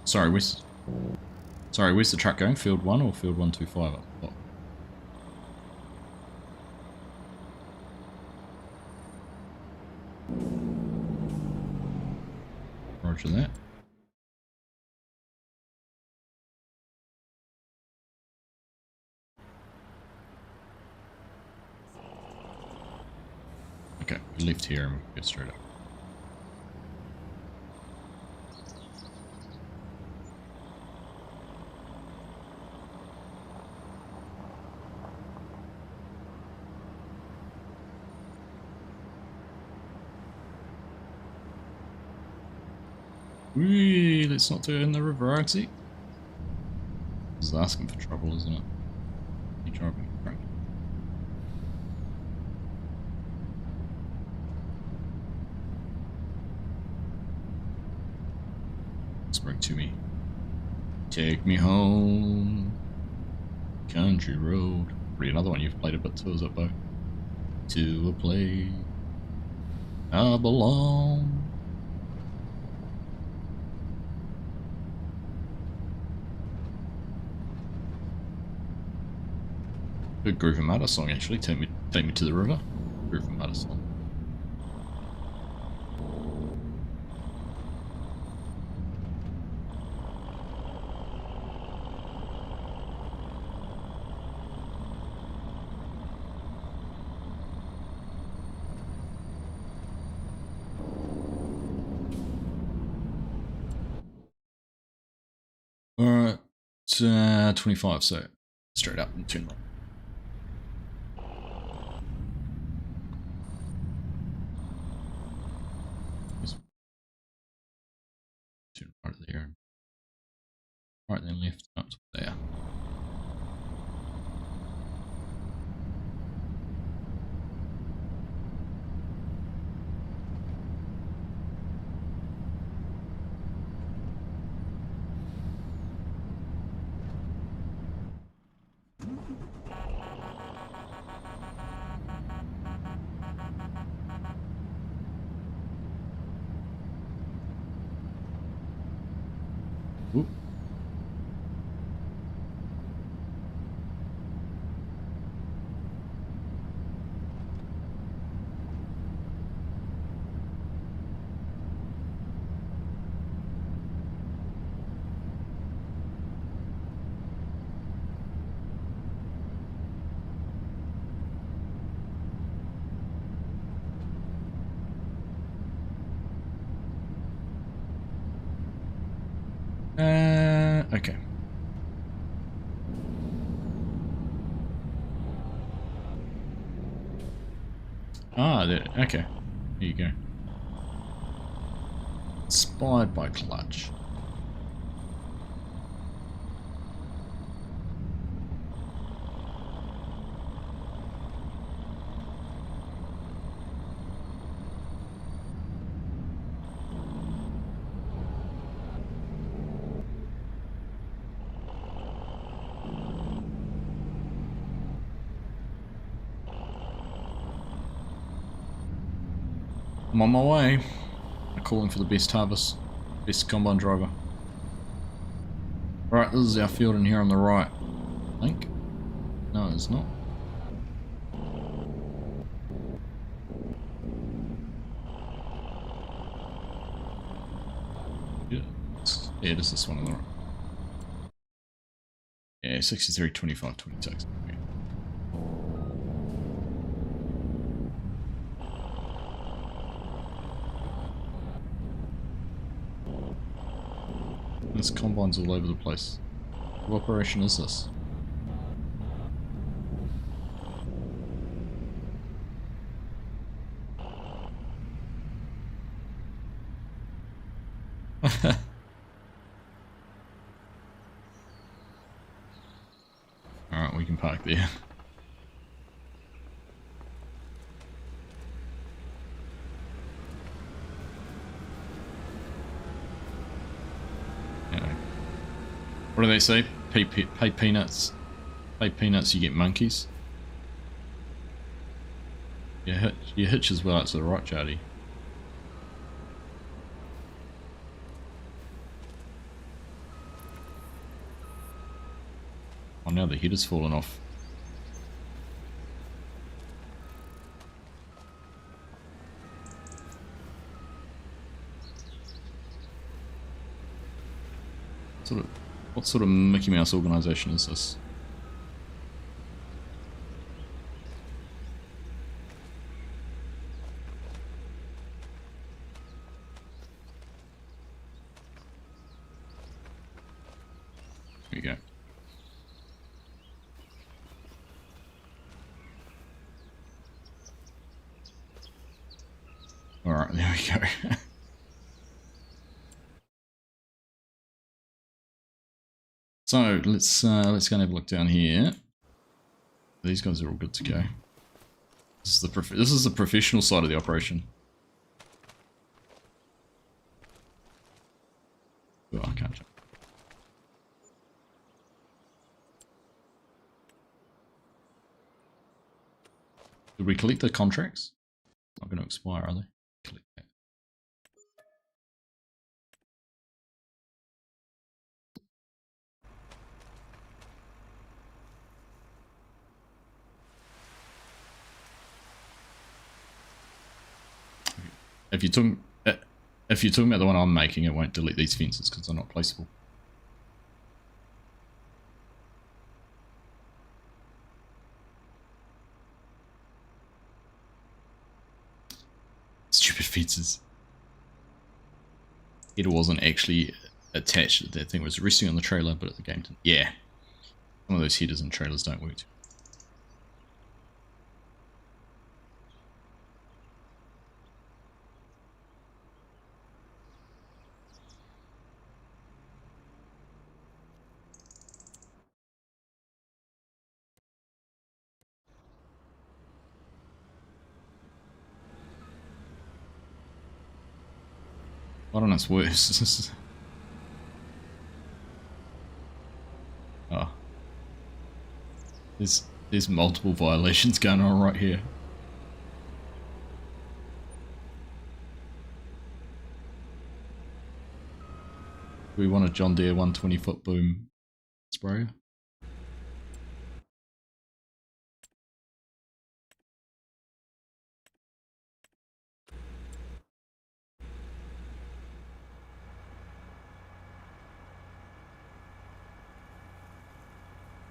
Sorry, where's the truck going? Field 1 or field 125 up top? Roger that. Okay, we left here and we'll get straight up. Whee, let's not do it in the river, Argsy. This is asking for trouble, isn't it? You driving a truck. Spring to me. Take me home. Country road. Probably another one you've played a bit too, is it, Bo? To a place I belong. Good Groove and Matter song, actually. Take me to the river. Groove and Matter song. Alright, 25, so straight up and turn right. Turn right there. Right then left, up to there. Ooh. Okay. Ah, there, okay. Here you go. Inspired by Clutch. I'm on my way. I'm calling for the best harvest, best combine driver. Right, this is our field in here on the right. I think. No, it's not. Yeah, it is this one on the right. Yeah, 63, 25, 26. Okay. There's combines all over the place. What operation is this? Alright, we can park there. do they say? Pay peanuts. Pay peanuts, you get monkeys. Your hitch is well out to the right, Jardy. Oh, now the header's fallen off. What sort of Mickey Mouse organisation is this? There we go. Alright, there we go. So let's go and have a look down here. These guys are all good to go. This is the professional side of the operation. Oh, I can't jump. Did we collect the contracts? Not going to expire, are they? Collect that. If you're talking about the one I'm making, it won't delete these fences because they're not placeable. Stupid fences. It wasn't actually attached. That thing was resting on the trailer, but the game didn't. Yeah. Some of those headers and trailers don't work. I don't know, it's worse. Oh. There's multiple violations going on right here. We want a John Deere 120-foot boom sprayer.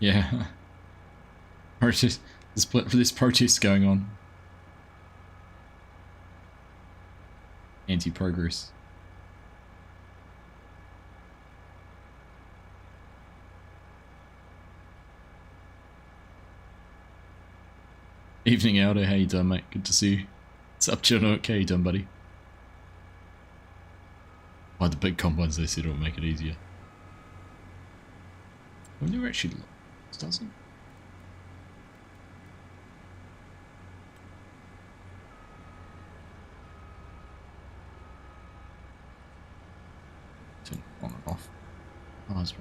Yeah. There's protests going on. Anti-progress. Evening, Elder. How you doing, mate? Good to see you. What's up, Chinook? How you doing, buddy? Why the big combines, they said it'll make it easier. I've never actually looked, does it? Turn it on and off. Oh, that's right.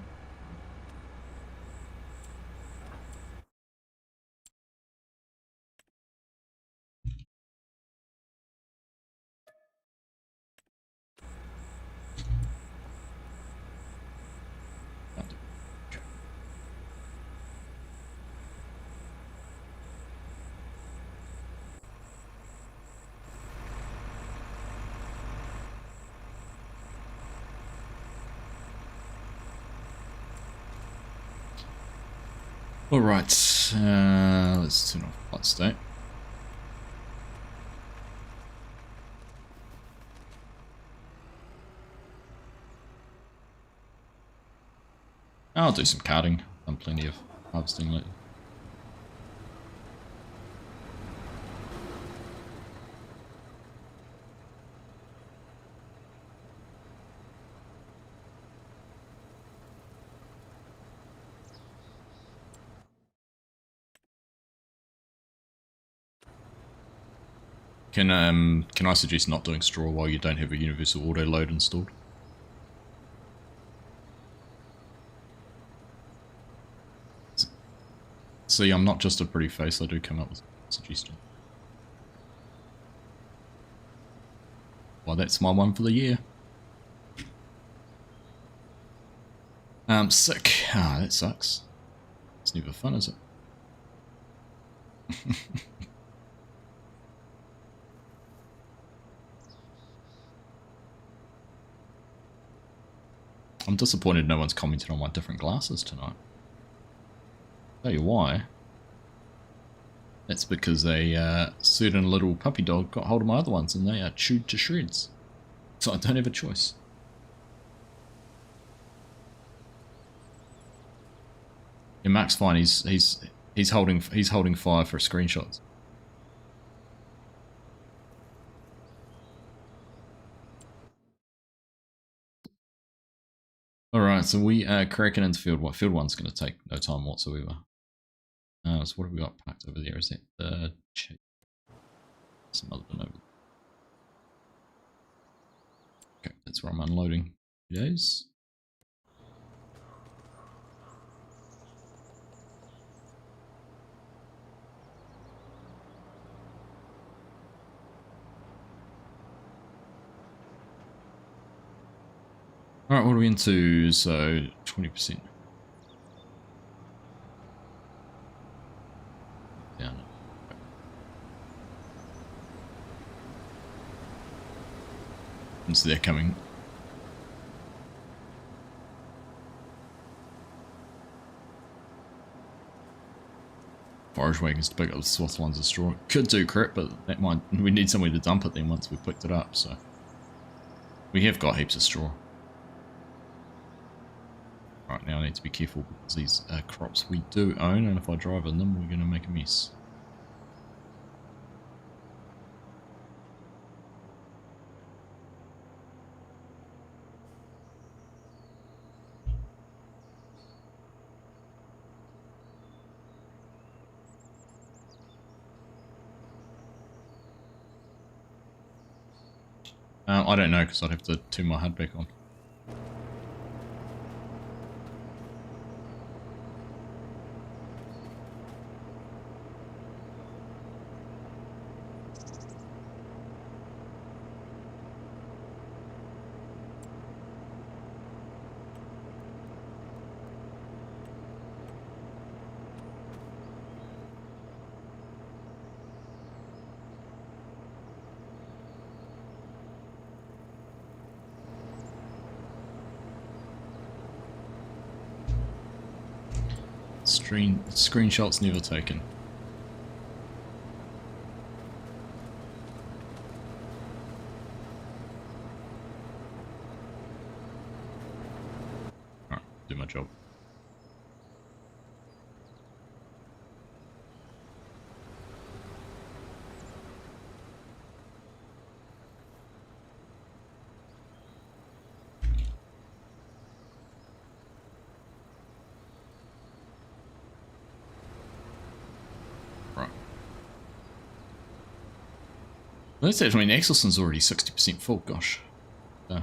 Alright, let's turn off flight state. I'll do some carting. Done plenty of harvesting lately. Can I suggest not doing straw while you don't have a universal auto load installed? See, I'm not just a pretty face, I do come up with suggestions. Well, that's my one for the year. Sick. Ah, that sucks. It's never fun, is it? I'm disappointed no one's commented on my different glasses tonight. Tell you why. That's because a certain little puppy dog got hold of my other ones and they are chewed to shreds. So I don't have a choice. Yeah, Mark's fine. He's holding fire for screenshots. All right, so we are cracking into field one. Field one's going to take no time whatsoever. So what have we got packed over there? Is that the some other than over? Okay, that's where I'm unloading. Days. All right, what are we into? So 20%. Down. And so they're coming. Forage wagons to pick up the swath lines of straw. Could do crap, but that might. We need somewhere to dump it then once we've picked it up. So we have got heaps of straw. Right, now I need to be careful because these crops we do own, and if I drive in them, we're going to make a mess. I don't know because I'd have to turn my HUD back on. Screenshots never taken. Alright, do my job. That's actually, I mean, Axelson's already 60% full, gosh. Oh,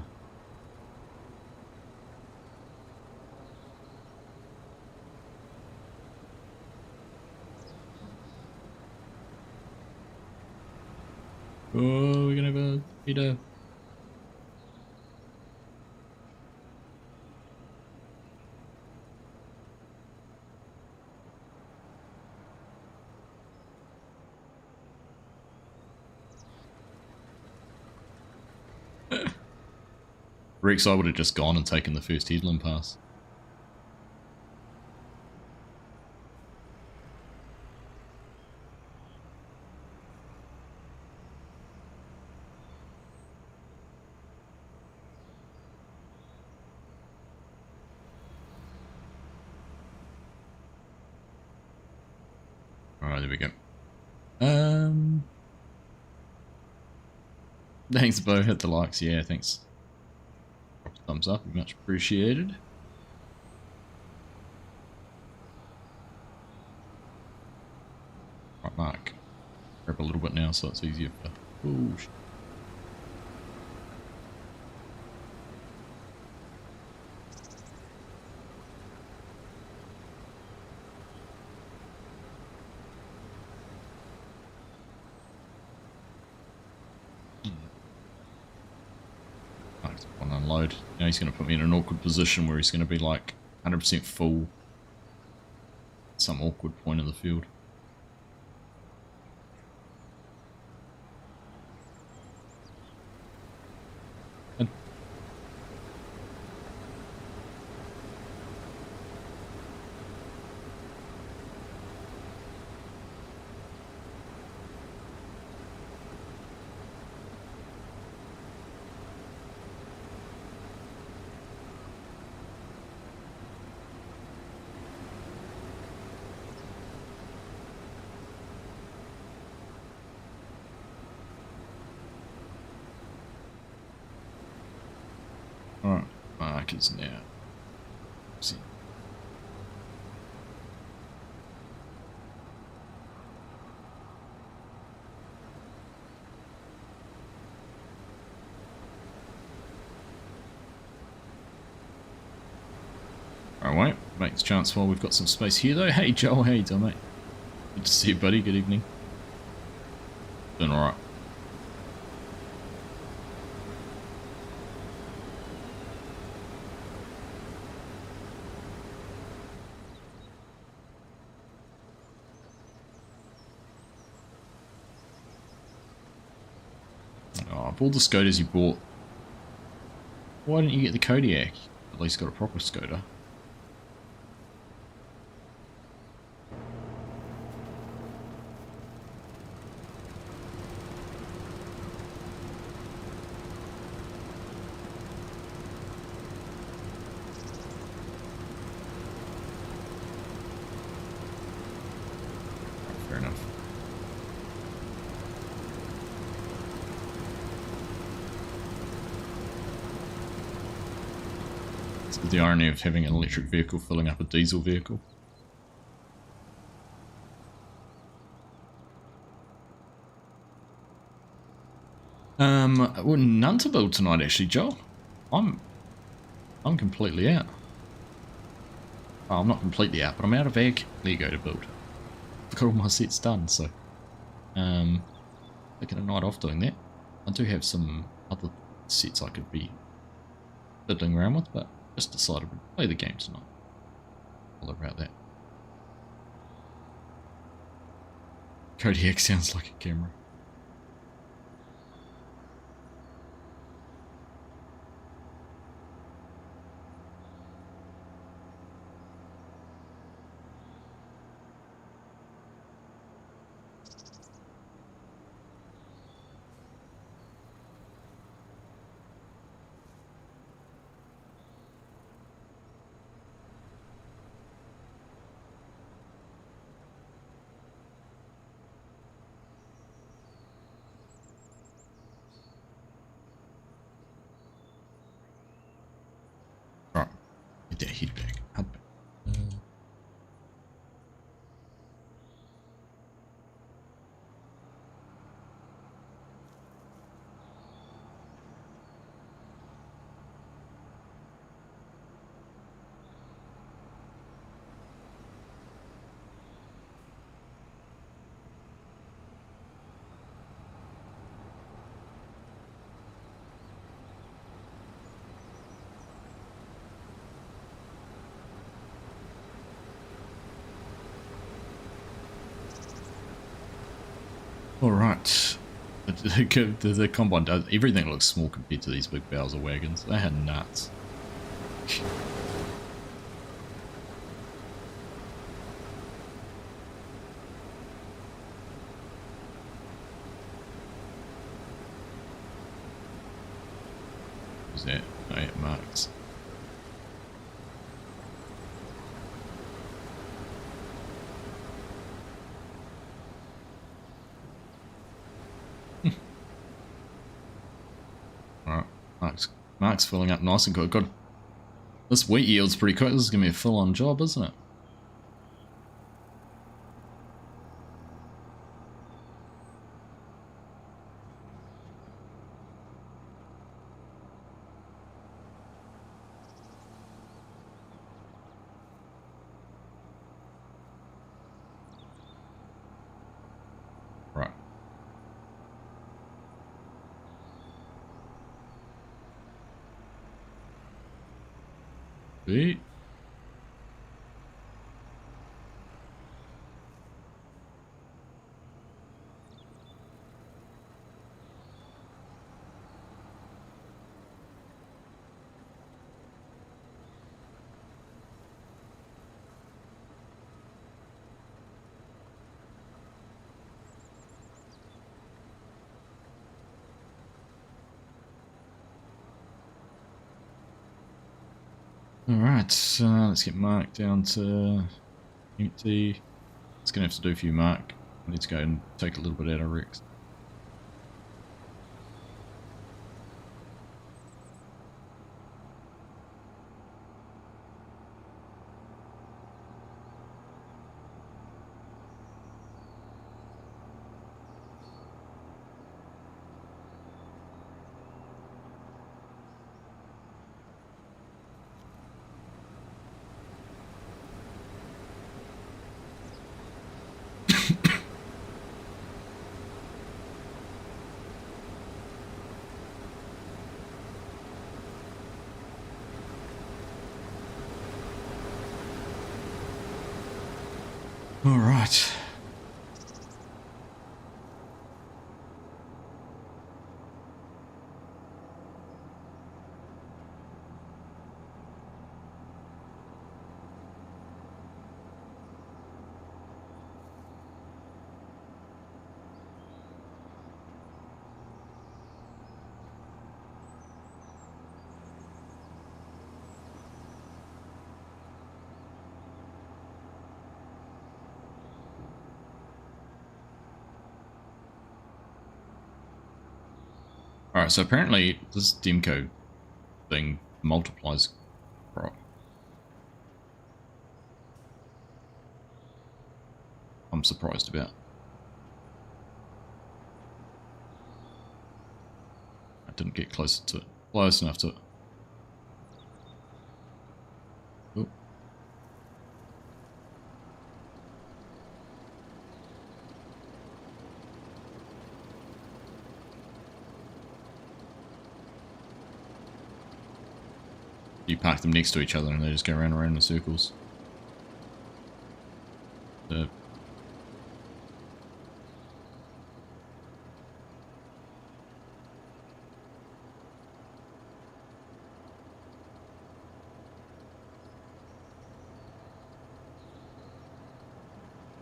we're gonna have a heater. Rex, I would have just gone and taken the first headland pass. Alright, there we go. Thanks, Bo. Hit the likes. Yeah, thanks. Drop a thumbs up. Much appreciated. Right, Mark. Grab a little bit now so it's easier for... Ooh, shit. unload. Now he's going to put me in an awkward position where he's going to be like 100% full at some awkward point in the field. Alright, markers now. See. Alright, makes chance while we've got some space here though. Hey Joel, how you doing, mate? Good to see you, buddy. Good evening. Doing alright. Oh, of all the Scooters you bought, why didn't you get the Kodiak? At least got a proper scooter. Fair enough. It's the irony of having an electric vehicle filling up a diesel vehicle. Well, none to build tonight actually, Joel. I'm completely out. Oh, I'm not completely out, but I'm out of egg Lego to build. I've got all my sets done, so taking a night off doing that. I do have some other sets I could be fiddling around with, but just decided to play the game tonight. All about that. Kodiak sounds like a camera. Right, get that heat back. Head back. Alright. The combine does, everything looks small compared to these big Bowser wagons. They are nuts. What's that? Oh yeah, marks. Alright, Mark's filling up nice and good. God, this wheat yield's pretty quick. This is going to be a full-on job, isn't it? Right. Sweet. Alright, so let's get Mark down to empty. It's going to have to do for you, Mark. I need to go and take a little bit out of Rex. All right. Alright, so apparently this Demco thing multiplies crop. I'm surprised about. I didn't get close enough to it. Oh. You park them next to each other and they just go around and around in circles.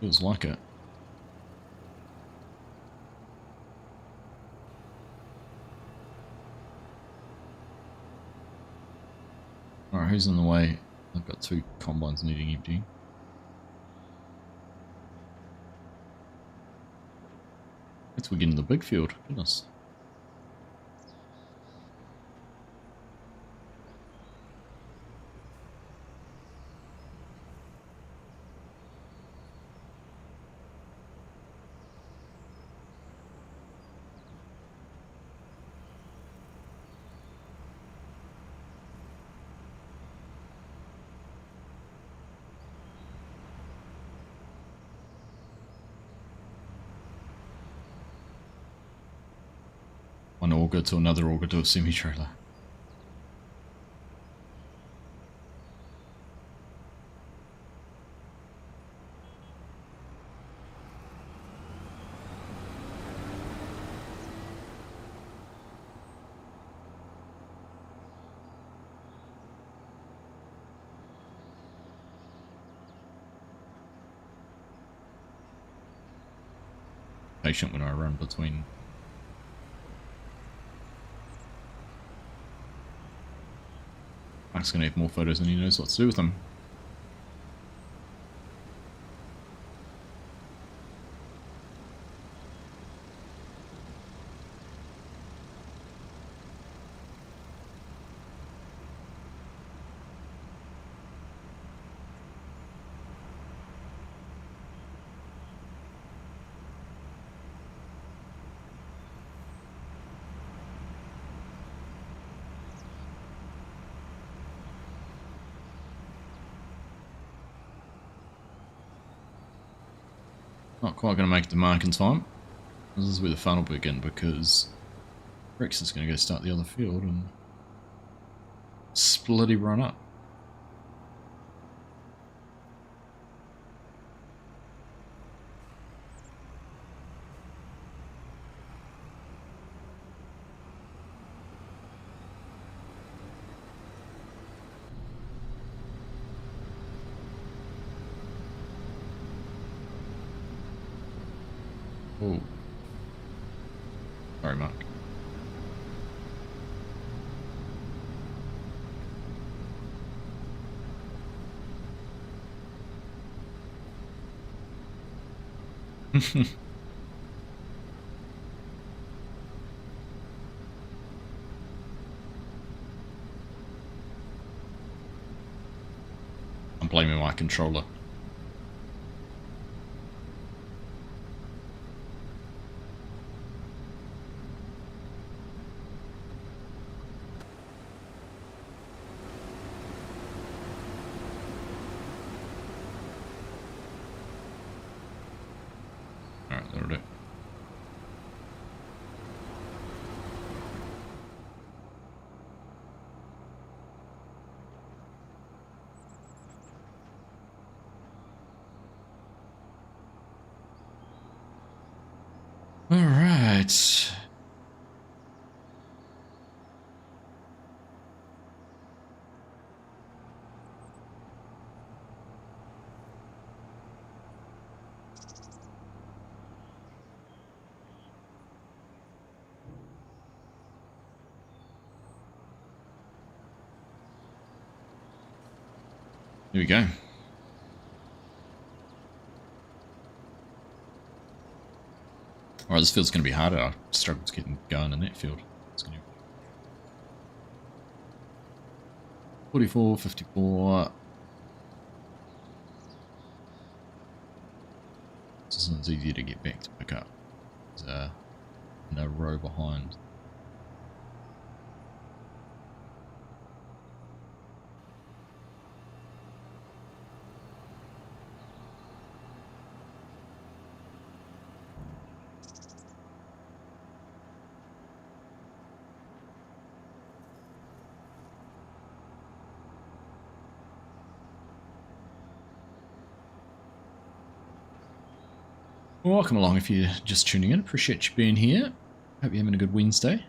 Feels like it. Alright, who's in the way? I've got 2 combines needing emptying. Let's begin the big field. Goodness. One auger to another auger to a semi-trailer. Patient when I run between. Mark's gonna have more photos than he knows what to do with them. Not quite going to make it to mark in time. This is where the fun will begin because Rex is going to go start the other field and splitty run up. Oh, sorry, Mark. I'm blaming my controller. Alright, that'll do. Alright. Here we go. Alright, this field's going to be harder. I struggled to get going in that field. It's going to be 44, 54. This isn't as easy to get back to pick up. There's no row behind. Welcome along if you're just tuning in. Appreciate you being here. Hope you're having a good Wednesday.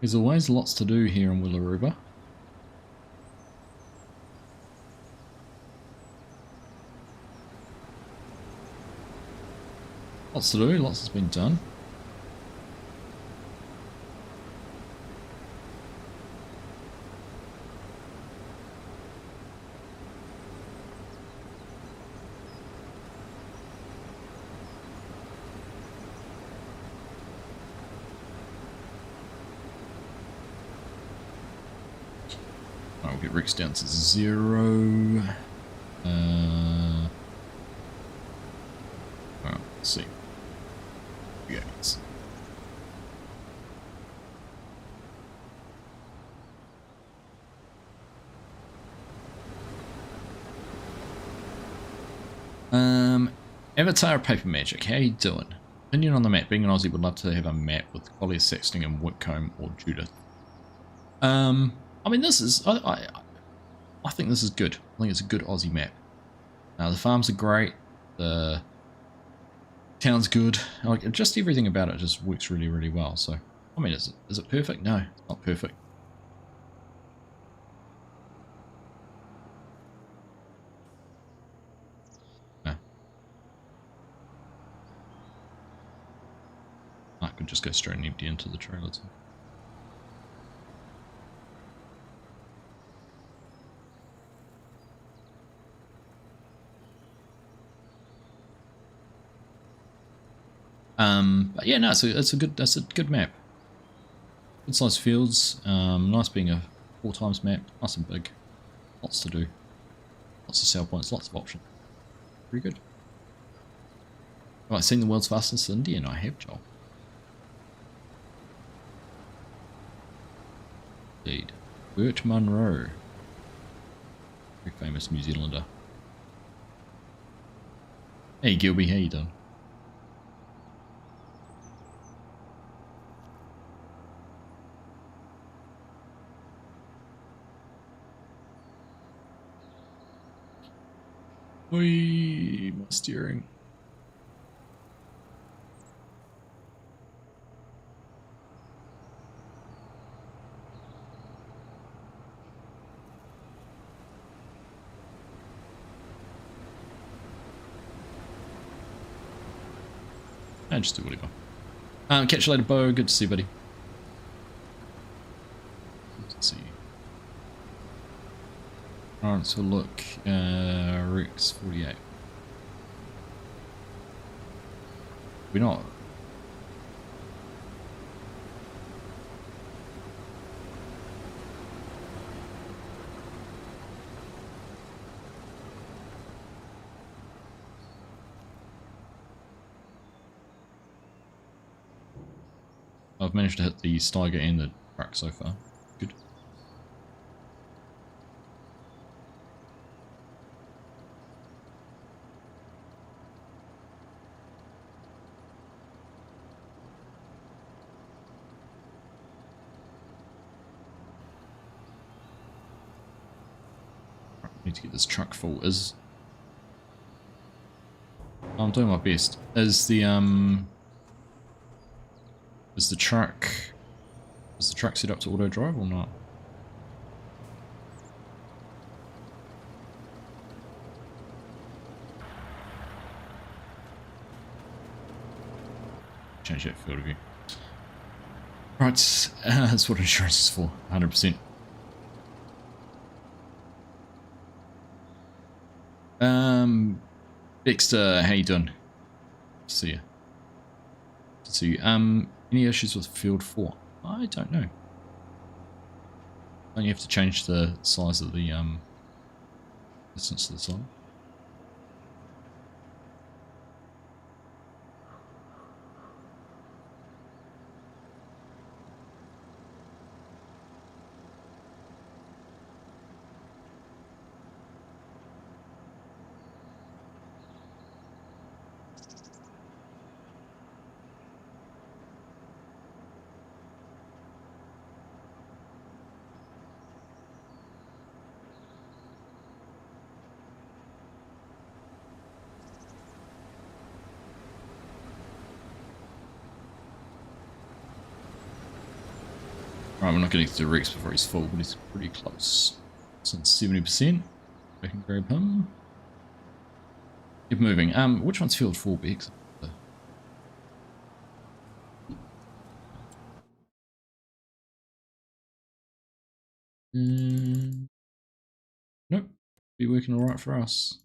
There's always lots to do here in Willow River. Lots to do, lots has been done. I'll get Rick's down to 0. Well, let's see. Yes. Avatar Paper Magic, how you doing? Opinion on the map. Being an Aussie, would love to have a map with Collier, Saxton and Whitcomb or Judith. I mean, this is... I think this is good. I think it's a good Aussie map. The farms are great. The town's good. Like, just everything about it just works really, really well. So, I mean, is it perfect? No, it's not perfect. No. I could just go straight and empty into the trailer too. But yeah, no, it's a good map. Good sized fields, nice being a 4x map, nice and big, lots to do, lots of sell points, lots of options. Pretty good. Have I seen the world's fastest Indian? I have, Joel. Indeed. Bert Munro, very famous New Zealander. Hey Gilby, how you doing? Oi, my steering. just do whatever. Catch you later, Bo. Good to see you, buddy. Good to see you. Alright, so look. Rex 48. We're not. I've managed to hit the Steiger and the truck so far. Good. Right, need to get this truck full. I'm doing my best. Is the truck set up to auto drive or not? Change that field of view. Right, that's what insurance is for, 100%. Dexter, how you doing? See ya. See you. Any issues with field 4? I don't know. Don't you have to change the size of the distance to the side? Right, we're not getting to the Rex before he's full, but he's pretty close. Since 70%, I can grab him. Keep moving. Which one's field 4, Bex? Nope. Be working alright for us.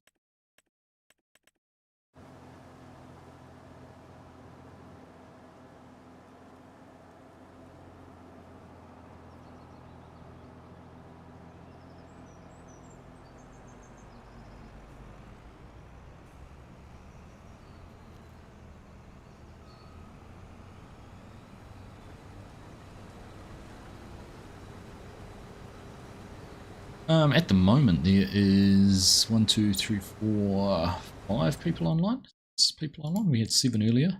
At the moment there is 1, 2, 3, 4, 5 people online. 6 people online. We had 7 earlier.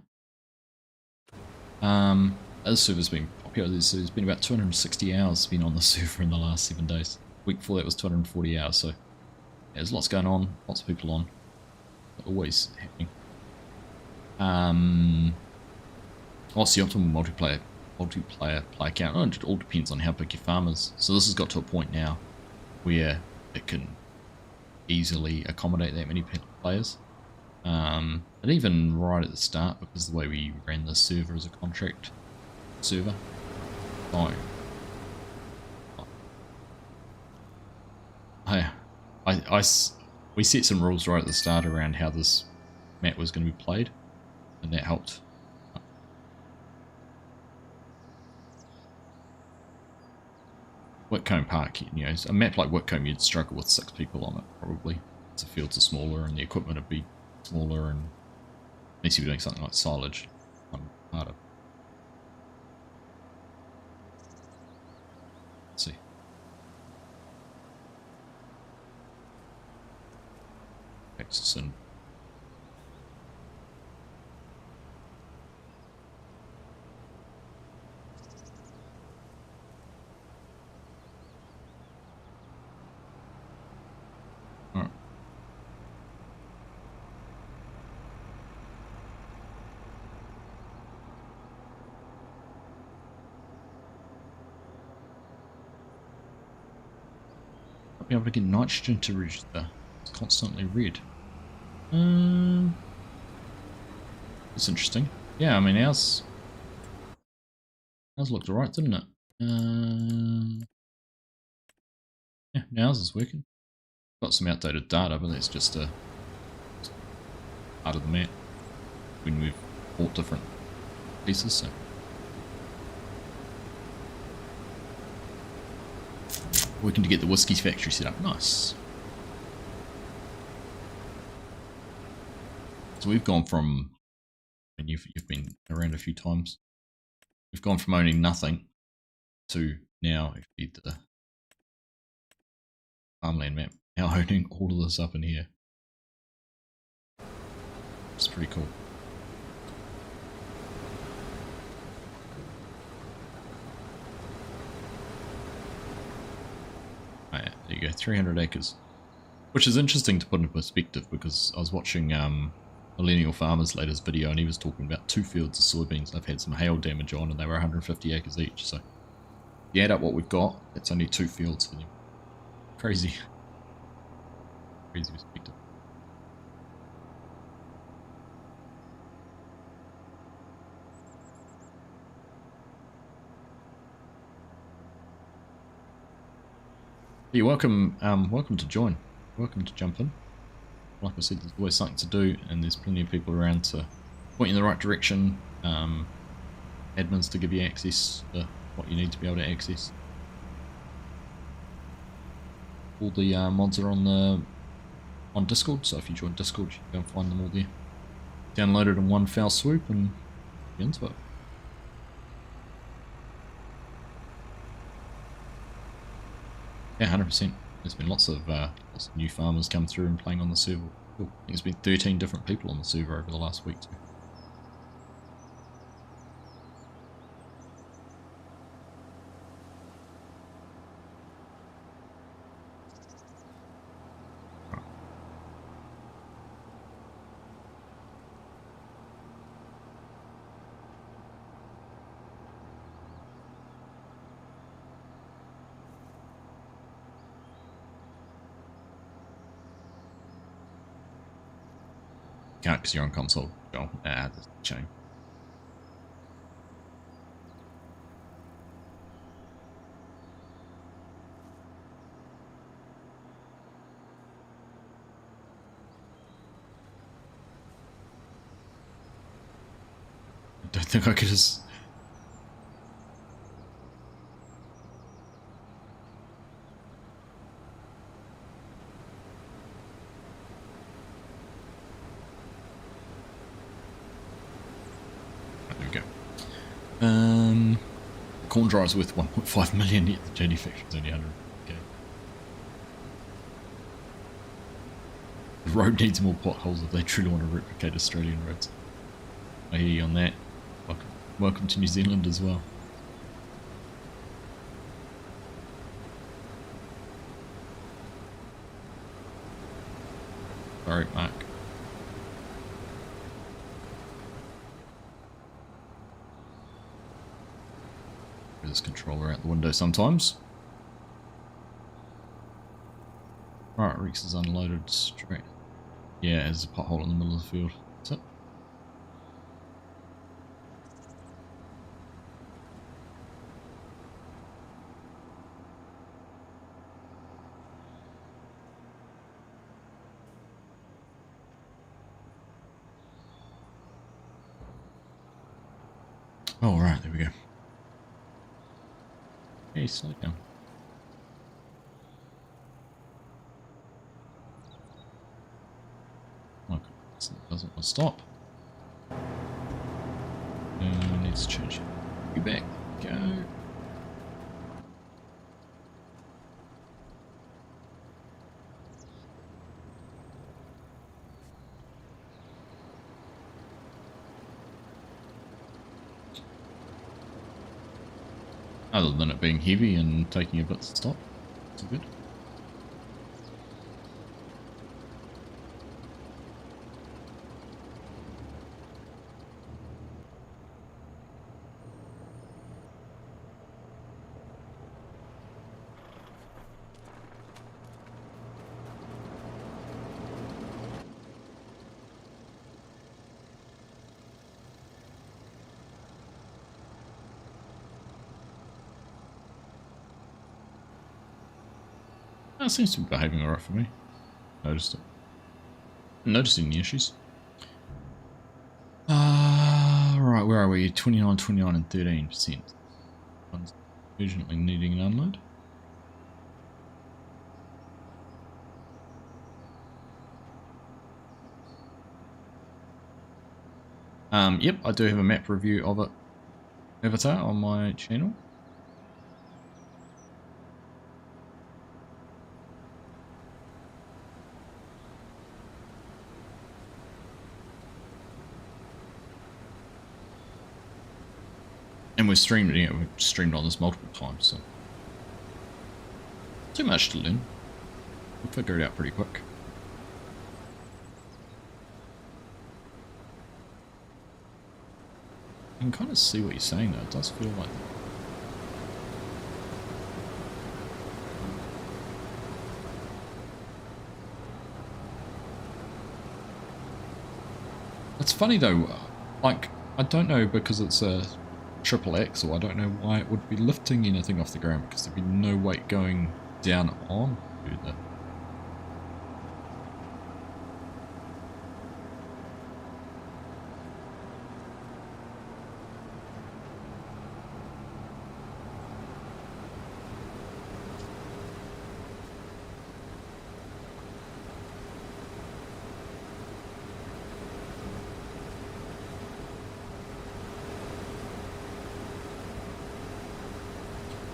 This server's been popular. There's been about 260 hours been on the server in the last 7 days. Week before that was 240 hours. So yeah, there's lots going on. Lots of people on. Always happening. What's the optimal multiplayer play count? Oh, it all depends on how big your farm is. So this has got to a point now where it can easily accommodate that many players. And even right at the start, because the way we ran the server as a contract server. We set some rules right at the start around how this map was going to be played, and that helped. Whitcomb Park, you know, a map like Whitcomb, you'd struggle with 6 people on it, probably. The fields are smaller and the equipment would be smaller, and unless you were doing something like silage, harder. Let's see. Texas and be able to get nitrogen to register. It's constantly red. It's interesting. Yeah, I mean ours looked alright, didn't it? Yeah, ours is working. Got some outdated data, but that's just a part of the map when we've bought different pieces. So working to get the whiskey factory set up. Nice. So we've gone from, and you've been around a few times. We've gone from owning nothing to now actually the farmland map. Now owning all of this up in here. It's pretty cool. Oh yeah, there you go, 300 acres. Which is interesting to put into perspective because I was watching Millennial Farmer's latest video and he was talking about 2 fields of soybeans they've had some hail damage on and they were 150 acres each. So if you add up what we've got, that's only 2 fields for them. Crazy. Crazy perspective. You're welcome. Welcome to join. Welcome to jump in. Like I said, there's always something to do, and there's plenty of people around to point you in the right direction. Admins to give you access to what you need to be able to access. All the mods are on Discord, so if you join Discord, you can go and find them all there. Download it in one foul swoop and get into it. Yeah, 100%. There's been lots of new farmers come through and playing on the server. Cool. I think there's been 13 different people on the server over the last week too. Can't because you're on console. Oh, that's a shame. I don't think I could just... Corn dryer's worth 1.5 million, yet the journey factory's only 100k. The road needs more potholes if they truly want to replicate Australian roads. I hear you on that. Welcome to New Zealand as well. Sorry, Mark. This controller out the window sometimes. Right, Rex is unloaded straight. Yeah, there's a pothole in the middle of the field. That's it. Oh, right, there we go. Hey, slow down. Oh, it doesn't want to stop. Let's change it. Go back. Go. Other than it being heavy and taking a bit to stop, it's all good. That seems to be behaving alright for me. Noticed it. Noticing the issues. Right, where are we? 29, 29 and 13%. One's urgently needing an unload. Yep, I do have a map review of it, Avatar, on my channel. And we've streamed it, we've streamed on this multiple times, so too much to learn. We'll figure it out pretty quick. I can kind of see what you're saying though, it does feel like that. It's funny though, like, I don't know, because it's a triple axle, I don't know why it would be lifting anything off the ground, because there'd be no weight going down on the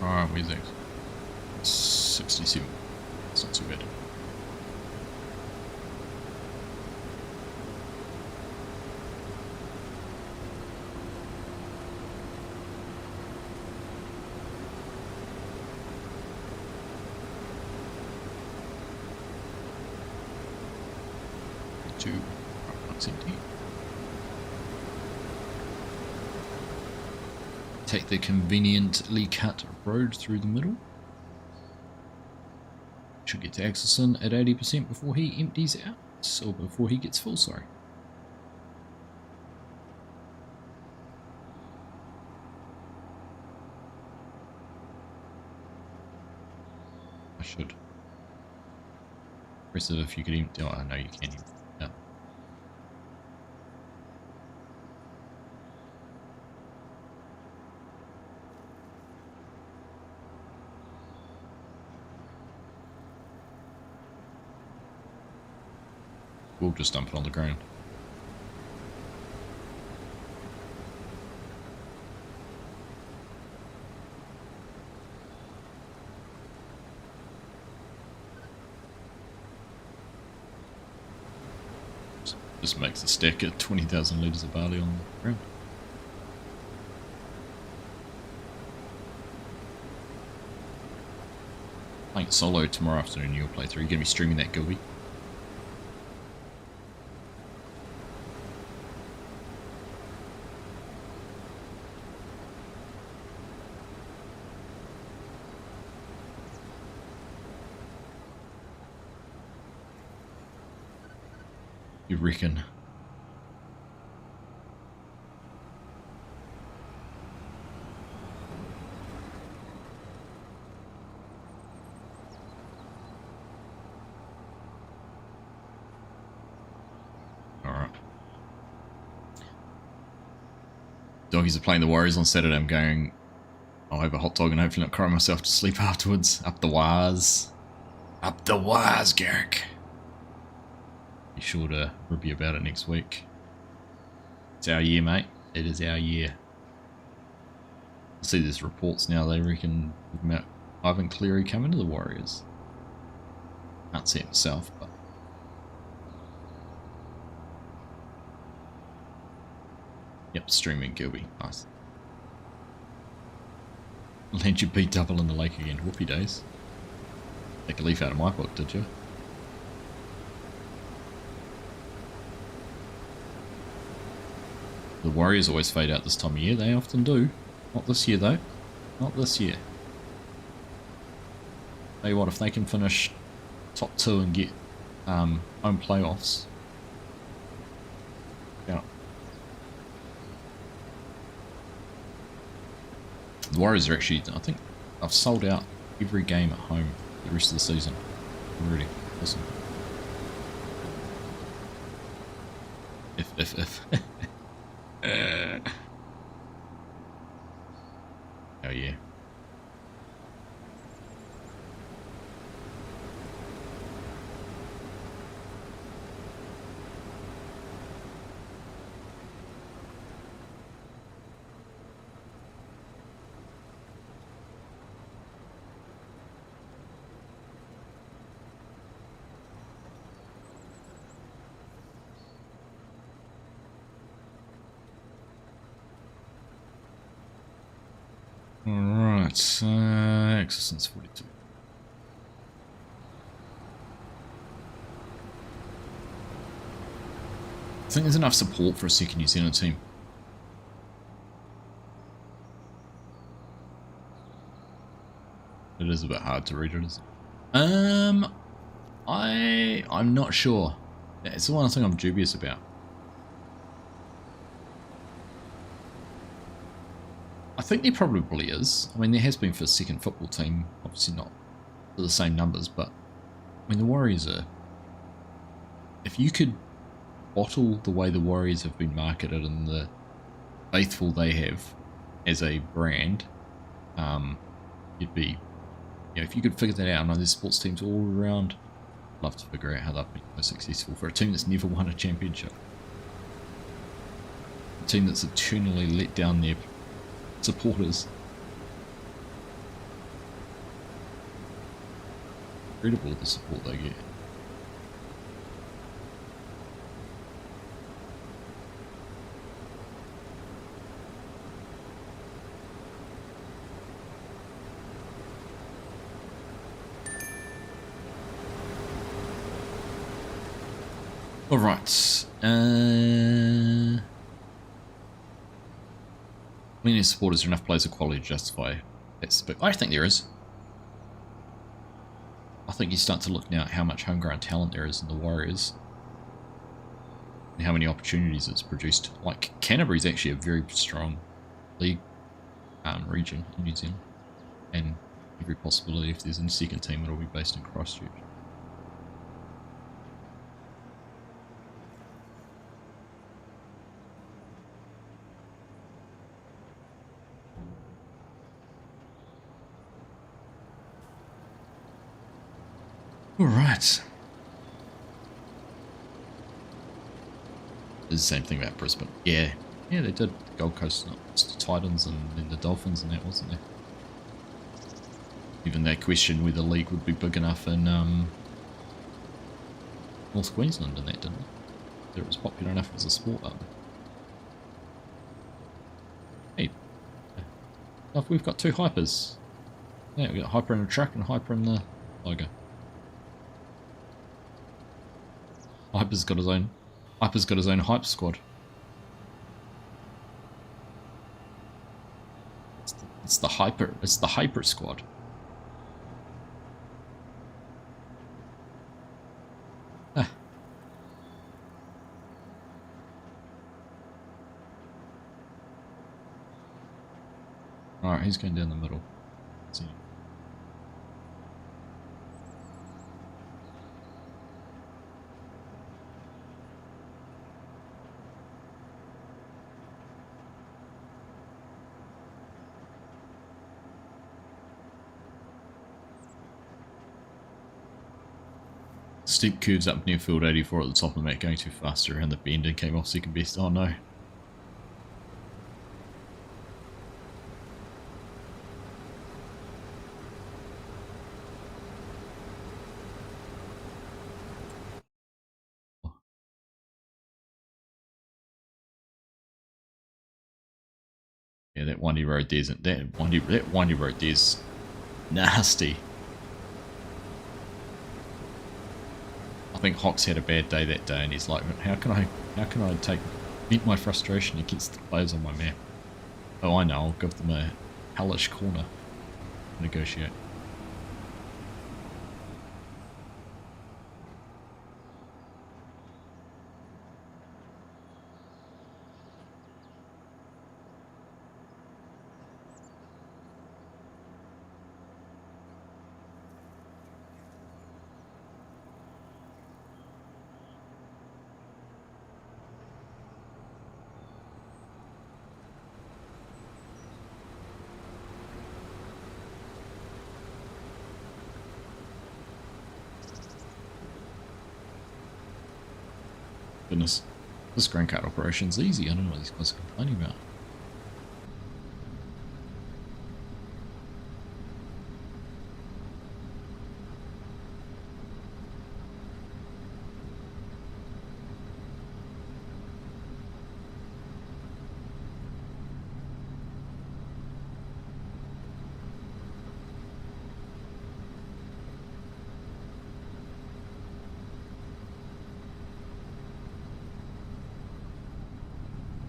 Alright, we think 67. It's not too bad. Two. That's empty. Take the conveniently cut road through the middle. Should get to Axelson at 80% before he empties out, or before he gets full, sorry. I should. Press it if you could empty. Oh, I know you can empty. Yeah. We'll just dump it on the ground. Just makes a stack of 20,000 litres of barley on the ground. Playing solo tomorrow afternoon, you'll play through. You're going to be streaming that, Gilby? You reckon? Alright. Doggies are playing the Warriors on Saturday. I'm going, I'll have a hot dog and hopefully not cry myself to sleep afterwards. Up the wires. Up the wires, Garrick. Be sure to review about it next week. It's our year, mate. It is our year. I see there's reports now they reckon Ivan Cleary coming to the Warriors. Can't see it myself, but yep, streaming Gilby. Nice. Let you beat double in the lake again. Whoopie days. Take a leaf out of my book, did you? The Warriors always fade out this time of year. They often do. Not this year, though. Not this year. Tell you what, if they can finish top 2 and get home playoffs. Yeah. The Warriors are actually, I think, I've sold out every game at home the rest of the season. already. Awesome. If. Oh yeah. Alright, existence 42. I think there's enough support for a second New Zealand team. It is a bit hard to read it, isn't it? I'm not sure. It's the one thing I'm dubious about. I think there probably is. I mean, there has been for a second football team. Obviously not for the same numbers, but I mean, the Warriors are... If you could bottle the way the Warriors have been marketed and the faithful they have as a brand, you'd be... You know, if you could figure that out, I know there's sports teams all around. I'd love to figure out how they've been so successful for a team that's never won a championship. A team that's eternally let down their supporters. Incredible the support they get. Alright, many supporters are enough players of quality to justify that, but I think there is. I think you start to look now at how much homegrown talent there is in the Warriors and how many opportunities it's produced. Like, Canterbury's actually a very strong league region in New Zealand, and every possibility if there's a second team it'll be based in Christchurch. Alright. It's the same thing about Brisbane. Yeah, they did. The Gold Coast, the Titans and then the Dolphins and that, wasn't there? Even they questioned whether the league would be big enough in North Queensland and that, didn't it? That it was popular enough as a sport up there. Hey, we've got two hypers. Yeah, we've got hyper in the truck and hyper in the Tiger. Hyper's got his own hype squad. It's the hyper squad. Ah. Alright, he's going down the middle. Let's see. Steep curves up near field 84 at the top of the map, going too fast around the bend and came off second best. Oh no. Yeah, that windy road there isn't that windy road there's nasty. I think Hawks had a bad day that day, and he's like, how can I vent my frustration against the players on my map? Oh, I know, I'll give them a hellish corner. Negotiate. Goodness. This grain cart operation's easy. I don't know what these guys are complaining about.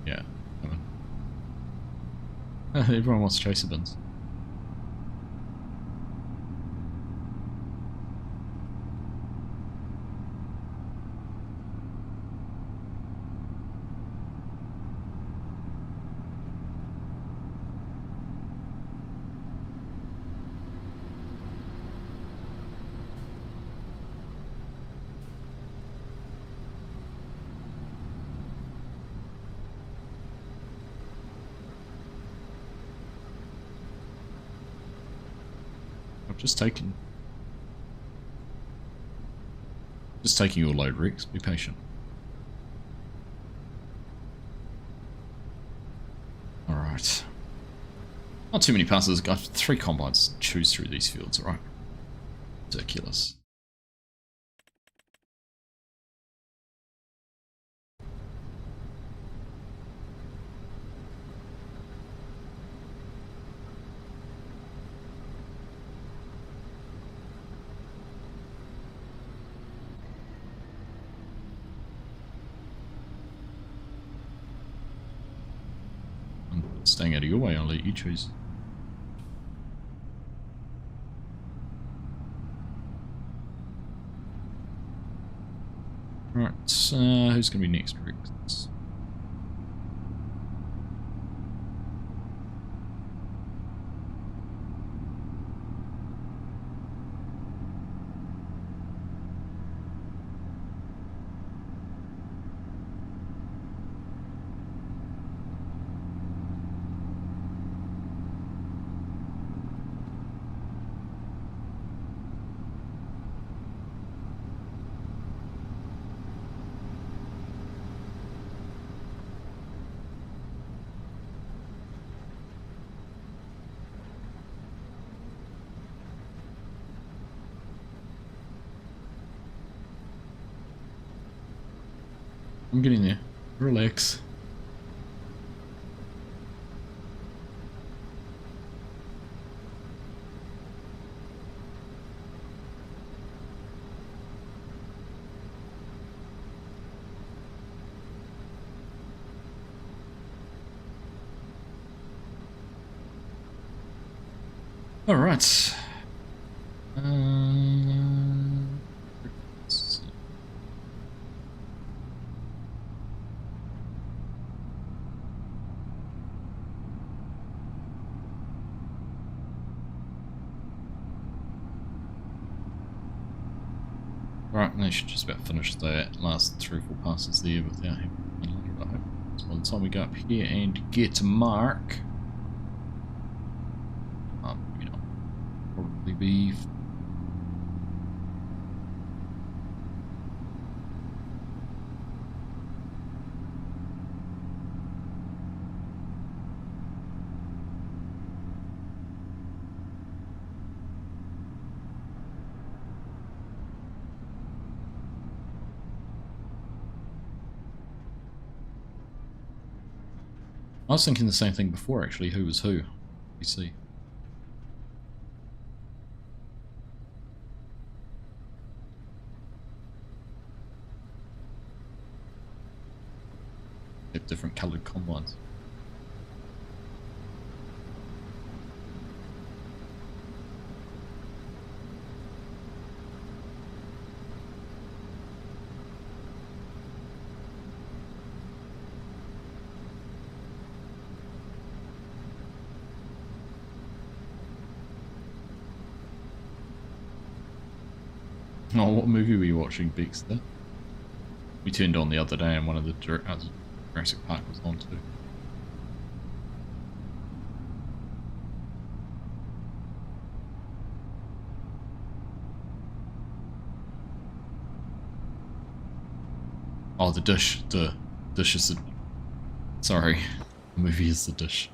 Yeah. Everyone wants chaser bins. I've just taken your load, Rex. Be patient. Alright. Not too many passes. I've got 3 combines to choose through these fields, alright? Ridiculous. I'm staying out of your way, I'll let you choose. Right, who's going to be next, Rex? I'm getting there. Relax. All right. Right, they should just about finish that last 3 or 4 passes there without having unloaded, I hope. So by the time we go up here and get to Mark, maybe not. Probably be. I was thinking the same thing before, actually. Who was who? You see. They have different coloured combines. Oh, what movie were you watching, Bixter? We turned on the other day and one of the Jurassic Park was on too. Oh, the dish. The dish is the... Sorry. The movie is the dish.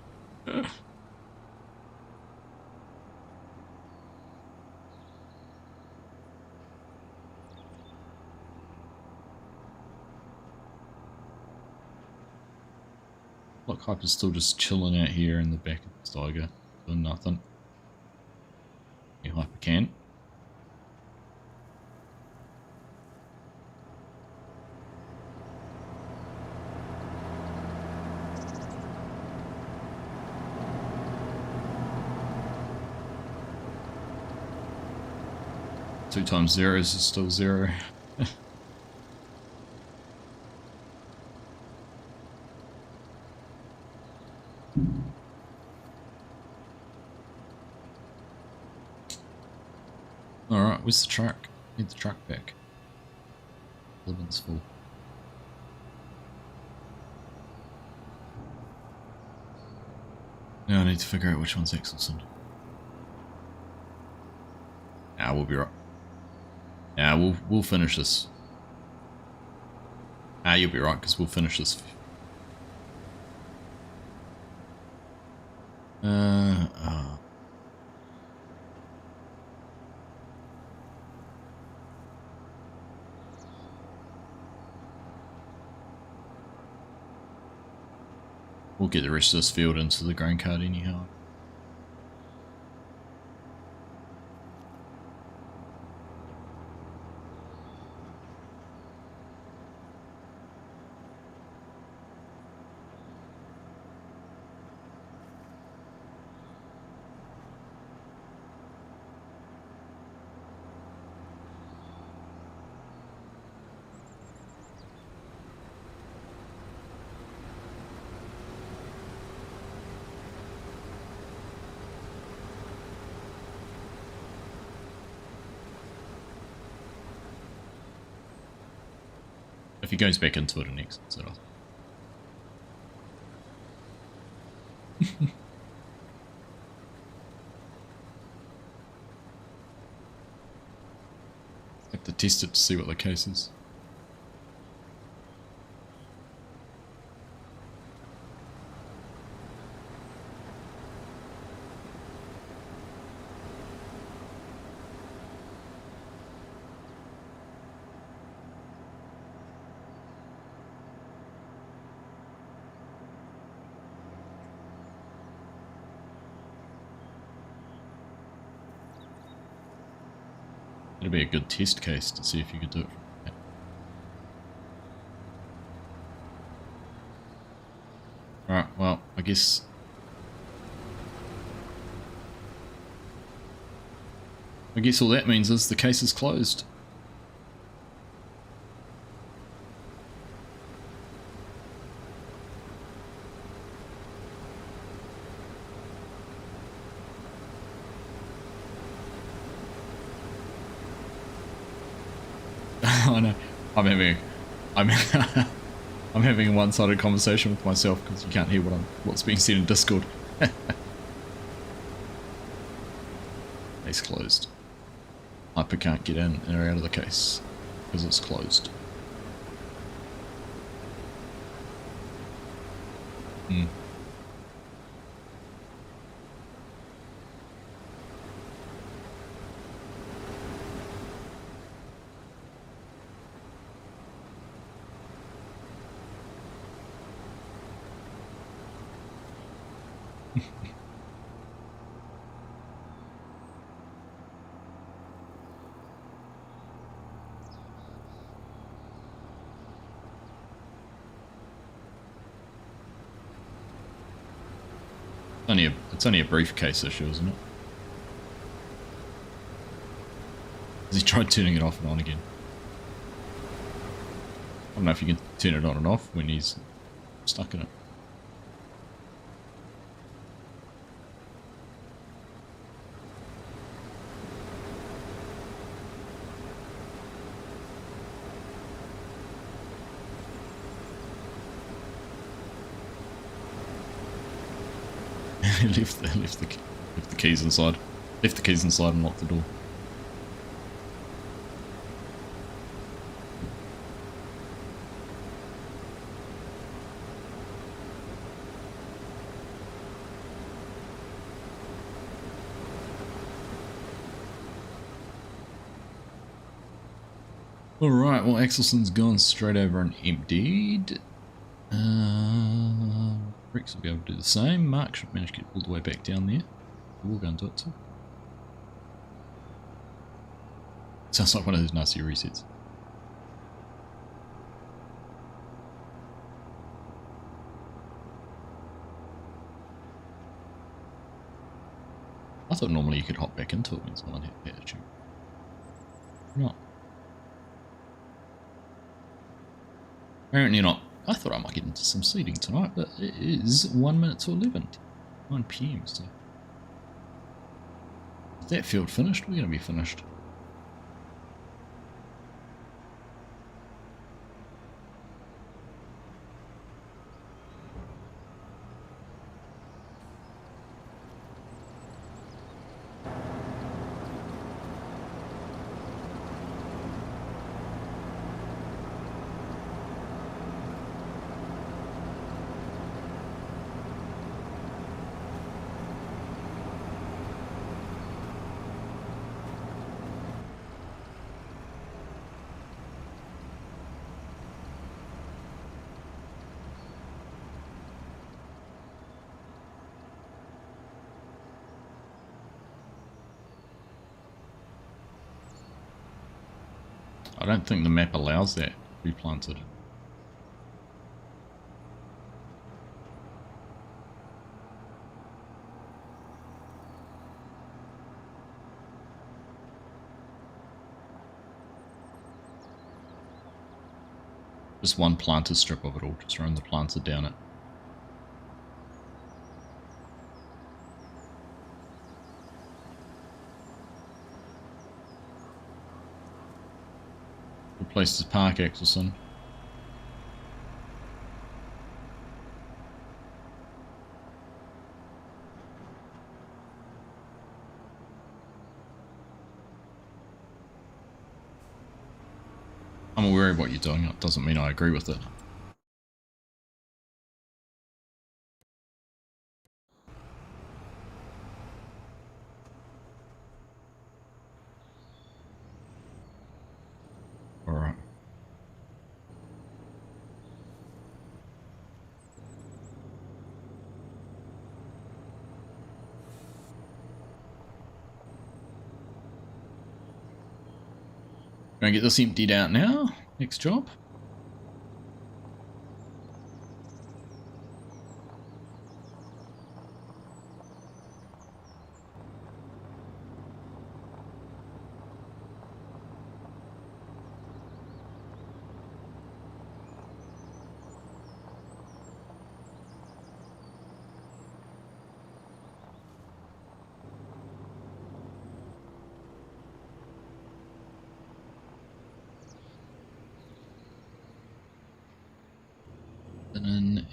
Look, Hyper's still just chilling out here in the back of the Steiger, doing nothing. You Hyper can. Two times zero is still zero. Alright, where's the truck? Need the truck back. Living's full. Now I need to figure out which one's Axelson. Ah, we'll be right. Yeah, we'll finish this. Ah, you'll be right, because we'll finish this. We'll get the rest of this field into the grain cart anyhow. If he goes back into it and exits it off. Have to test it to see what the case is. It'll be a good test case to see if you could do it from that. Alright, well, I guess all that means is the case is closed. I know. I'm having a one-sided conversation with myself because you can't hear what's being said in Discord. Case closed. Hyper can't get in or out of the case because it's closed. It's only a briefcase issue, isn't it? Has he tried turning it off and on again? I don't know if you can turn it on and off when he's stuck in it. left the keys inside. Left the keys inside and locked the door. Alright, well Axelson's gone straight over and emptied. Rex will be able to do the same. Mark should manage to get all the way back down there. We'll go and do it too. Sounds like one of those nasty resets. I thought normally you could hop back into it when someone had that issue. Not. Apparently not. I thought I might get into some seeding tonight, but it is 1 minute to 11. 9 PM still. Is that field finished? We're going to be finished. I don't think the map allows that to be planted. Just one planter strip of it all, just run the planter down it. Good place to park, Axelson. I'm aware of what you're doing, it doesn't mean I agree with it. Alright. Gonna get this emptied out now. Next job.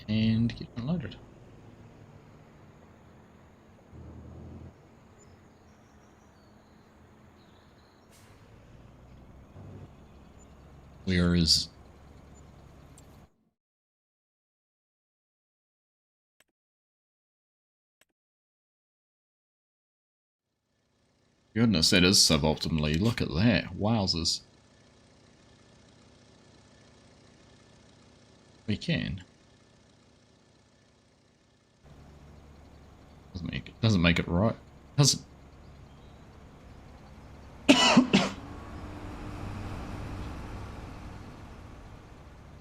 And get unloaded. Where is... Goodness, that is suboptimally. Look at that. Wowzers. We can. Doesn't make it right. Doesn't.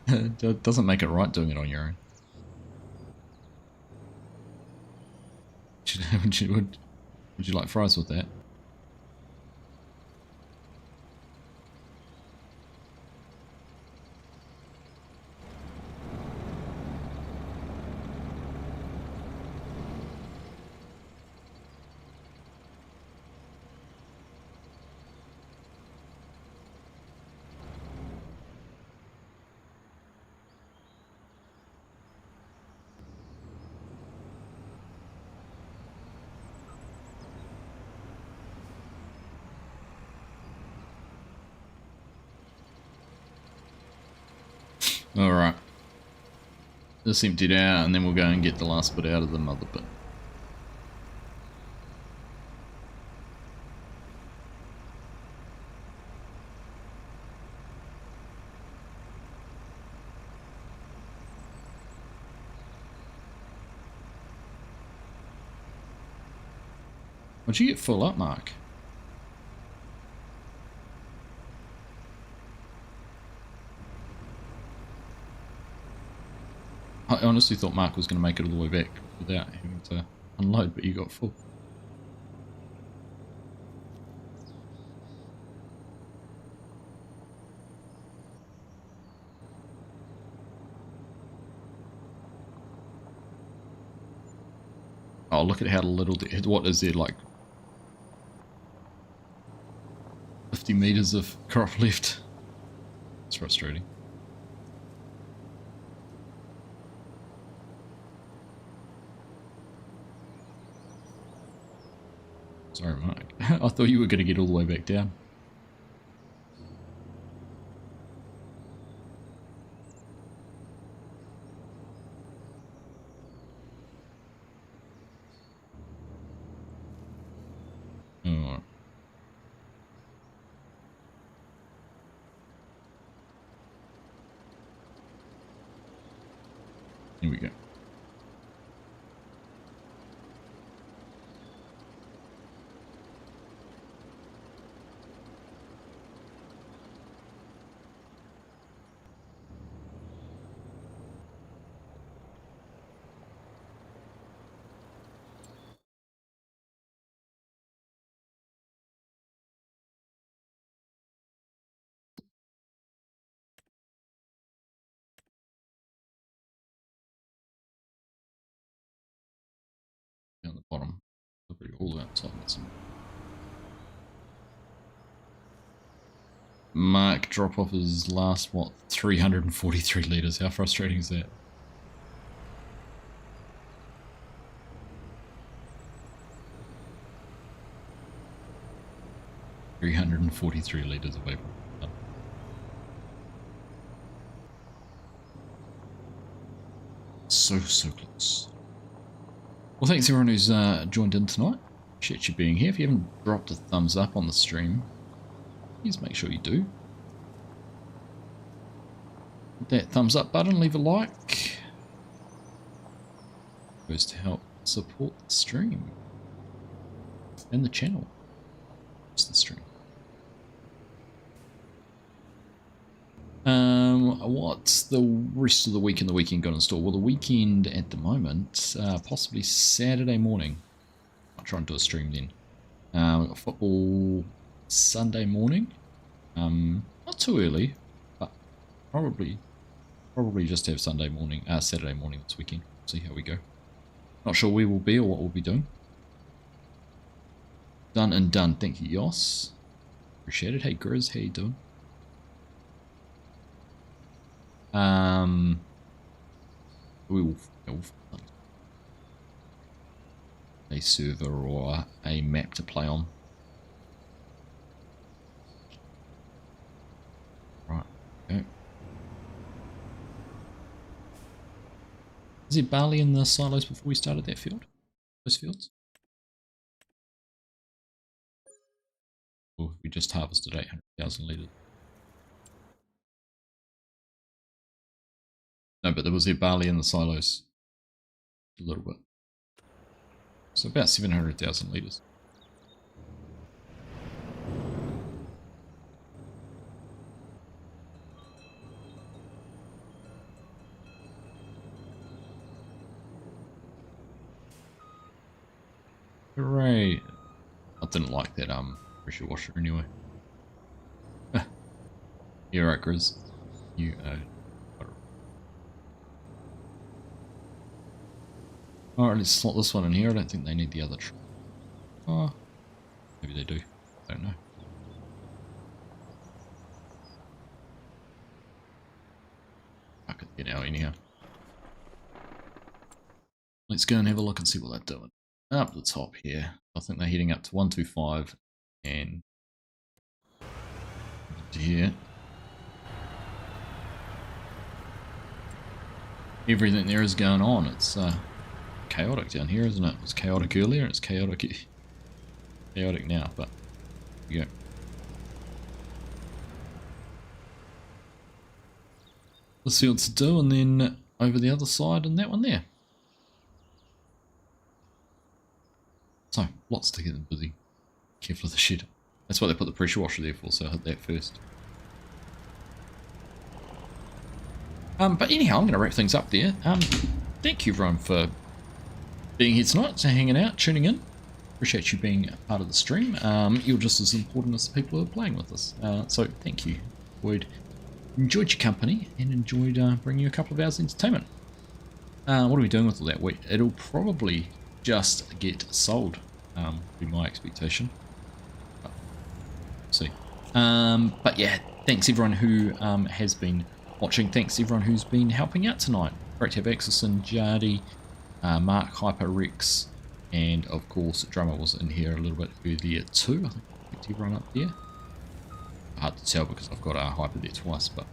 It doesn't make it right doing it on your own. Would you like fries with that? Alright. This emptied out and then we'll go and get the last bit out of the mother bit. Would you get full up, Mark? I honestly thought Mark was going to make it all the way back without having to unload, but you got full. Oh, look at how little, what is there, like 50 meters of crop left. It's frustrating. Sorry, Mark. I thought you were going to get all the way back down. Alright. Here we go. Down the bottom. All outside. Mark drop off his last, what, 343 litres. How frustrating is that? $343 litres of vapor. So close. Well, thanks everyone who's joined in tonight. Appreciate you being here. If you haven't dropped a thumbs up on the stream, please make sure you do. Hit that thumbs up button, leave a like. Goes to help support the stream and the channel. Just the stream. What's the rest of the week and the weekend got in store? Well, the weekend at the moment, possibly Saturday morning. I'll try and do a stream then. We've got football Sunday morning. Not too early, but probably just have Saturday morning this weekend. See how we go. Not sure where we'll be or what we'll be doing. Done and done. Thank you, Yoss. Appreciate it. Hey, Grizz, how you doing? We will find a server or a map to play on. Right, okay. Is there barley in the silos before we started that field? Those fields? Or we just harvested 800,000 litres. No, but there was a barley in the silos. A little bit. So about 700,000 litres. Hooray! I didn't like that pressure washer anyway. You're right, Grizz. You Alright, let's slot this one in here. I don't think they need the other truck. Oh, maybe they do. I don't know. I could get out anyhow. Let's go and have a look and see what they're doing. Up the top here. I think they're heading up to 125 and to here. Everything there is going on. It's chaotic down here, isn't it? It was chaotic earlier and it's chaotic now, but here we go. Let's see what to do, and then over the other side and that one there. So, lots to get them busy. Careful of the shed. That's why they put the pressure washer there for, so I'll hit that first. But anyhow, I'm going to wrap things up there. Thank you everyone for being here tonight, so hanging out, tuning in. Appreciate you being a part of the stream. You're just as important as the people who are playing with us. So thank you. Enjoyed your company and enjoyed bringing you a couple of hours of entertainment. What are we doing with all that? It'll probably just get sold, would be my expectation. But, see. But yeah, thanks everyone who has been watching. Thanks everyone who's been helping out tonight. Great to have Axelson, Jardy, Mark, Hyper, Rex, and of course Drummer was in here a little bit earlier too. I think I picked everyone up there. Hard to tell because I've got Hyper there twice, but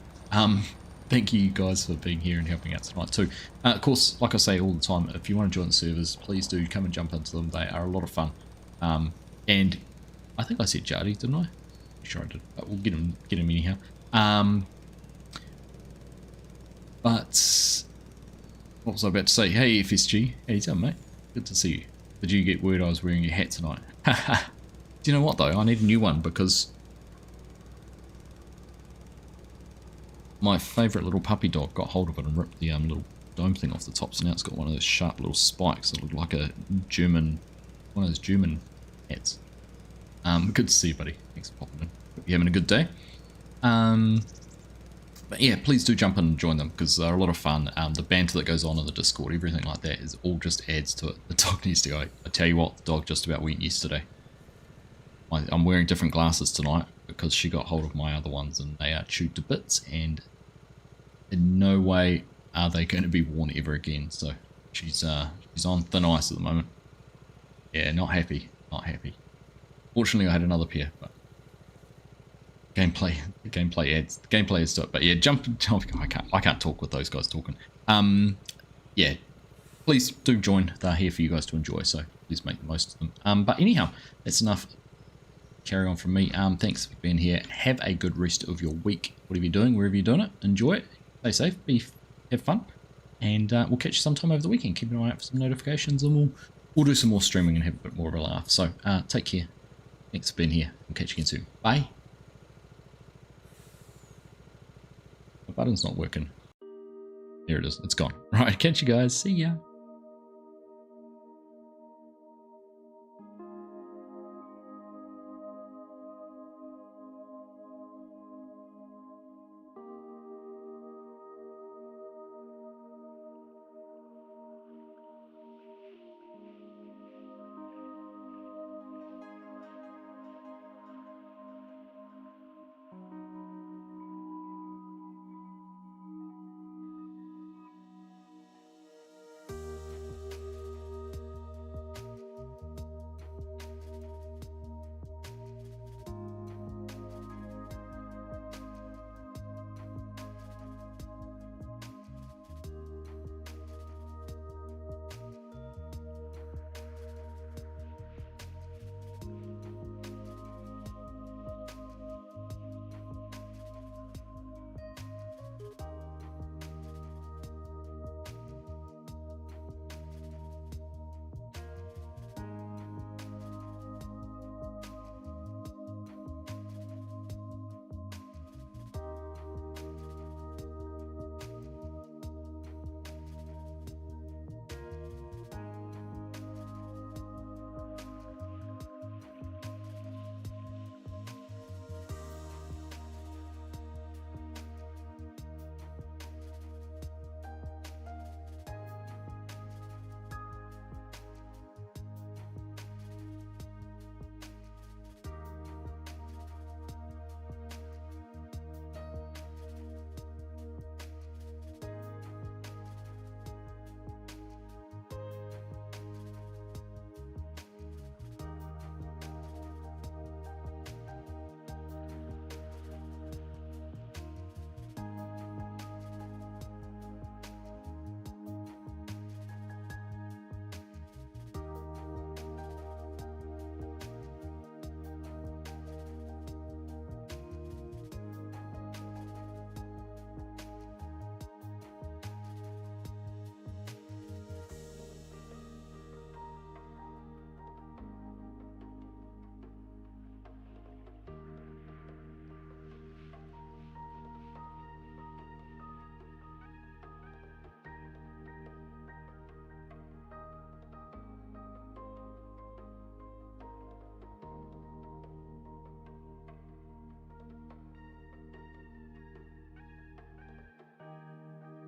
thank you guys for being here and helping out tonight too. Of course, like I say all the time, if you want to join the servers, please do come and jump into them. They are a lot of fun. And I think I said Jardy, didn't I? Sure I did, but we'll get him anyhow. But what was I about to say? Hey FSG, how you doing, mate? Good to see you. Did you get word I was wearing your hat tonight? Do you know what though? I need a new one because my favourite little puppy dog got hold of it and ripped the little dome thing off the top, so now it's got one of those sharp little spikes that look like a German, one of those German hats. Good to see you, buddy. Thanks for popping in. Hope you're having a good day. But yeah, please do jump in and join them because they're a lot of fun. The banter that goes on in the Discord, everything like that, is all just adds to it. The dog needs to go. I tell you what, the dog just about went yesterday. I'm wearing different glasses tonight because she got hold of my other ones and they are chewed to bits, and in no way are they going to be worn ever again. So she's on thin ice at the moment. Yeah, not happy, not happy. Fortunately, I had another pair, but gameplay adds to it. But yeah, jump. I can't talk with those guys talking. Yeah, please do join. They're here for you guys to enjoy, so please make the most of them. But anyhow, that's enough. Carry on from me. Thanks for being here. Have a good rest of your week. Whatever you're doing, wherever you're doing it, enjoy it. Stay safe. Have fun, and we'll catch you sometime over the weekend. Keep an eye out for some notifications, and we'll do some more streaming and have a bit more of a laugh. So take care. Thanks for being here. We'll catch you again soon. Bye. The button's not working. There it is. It's gone. Right, catch you guys. See ya.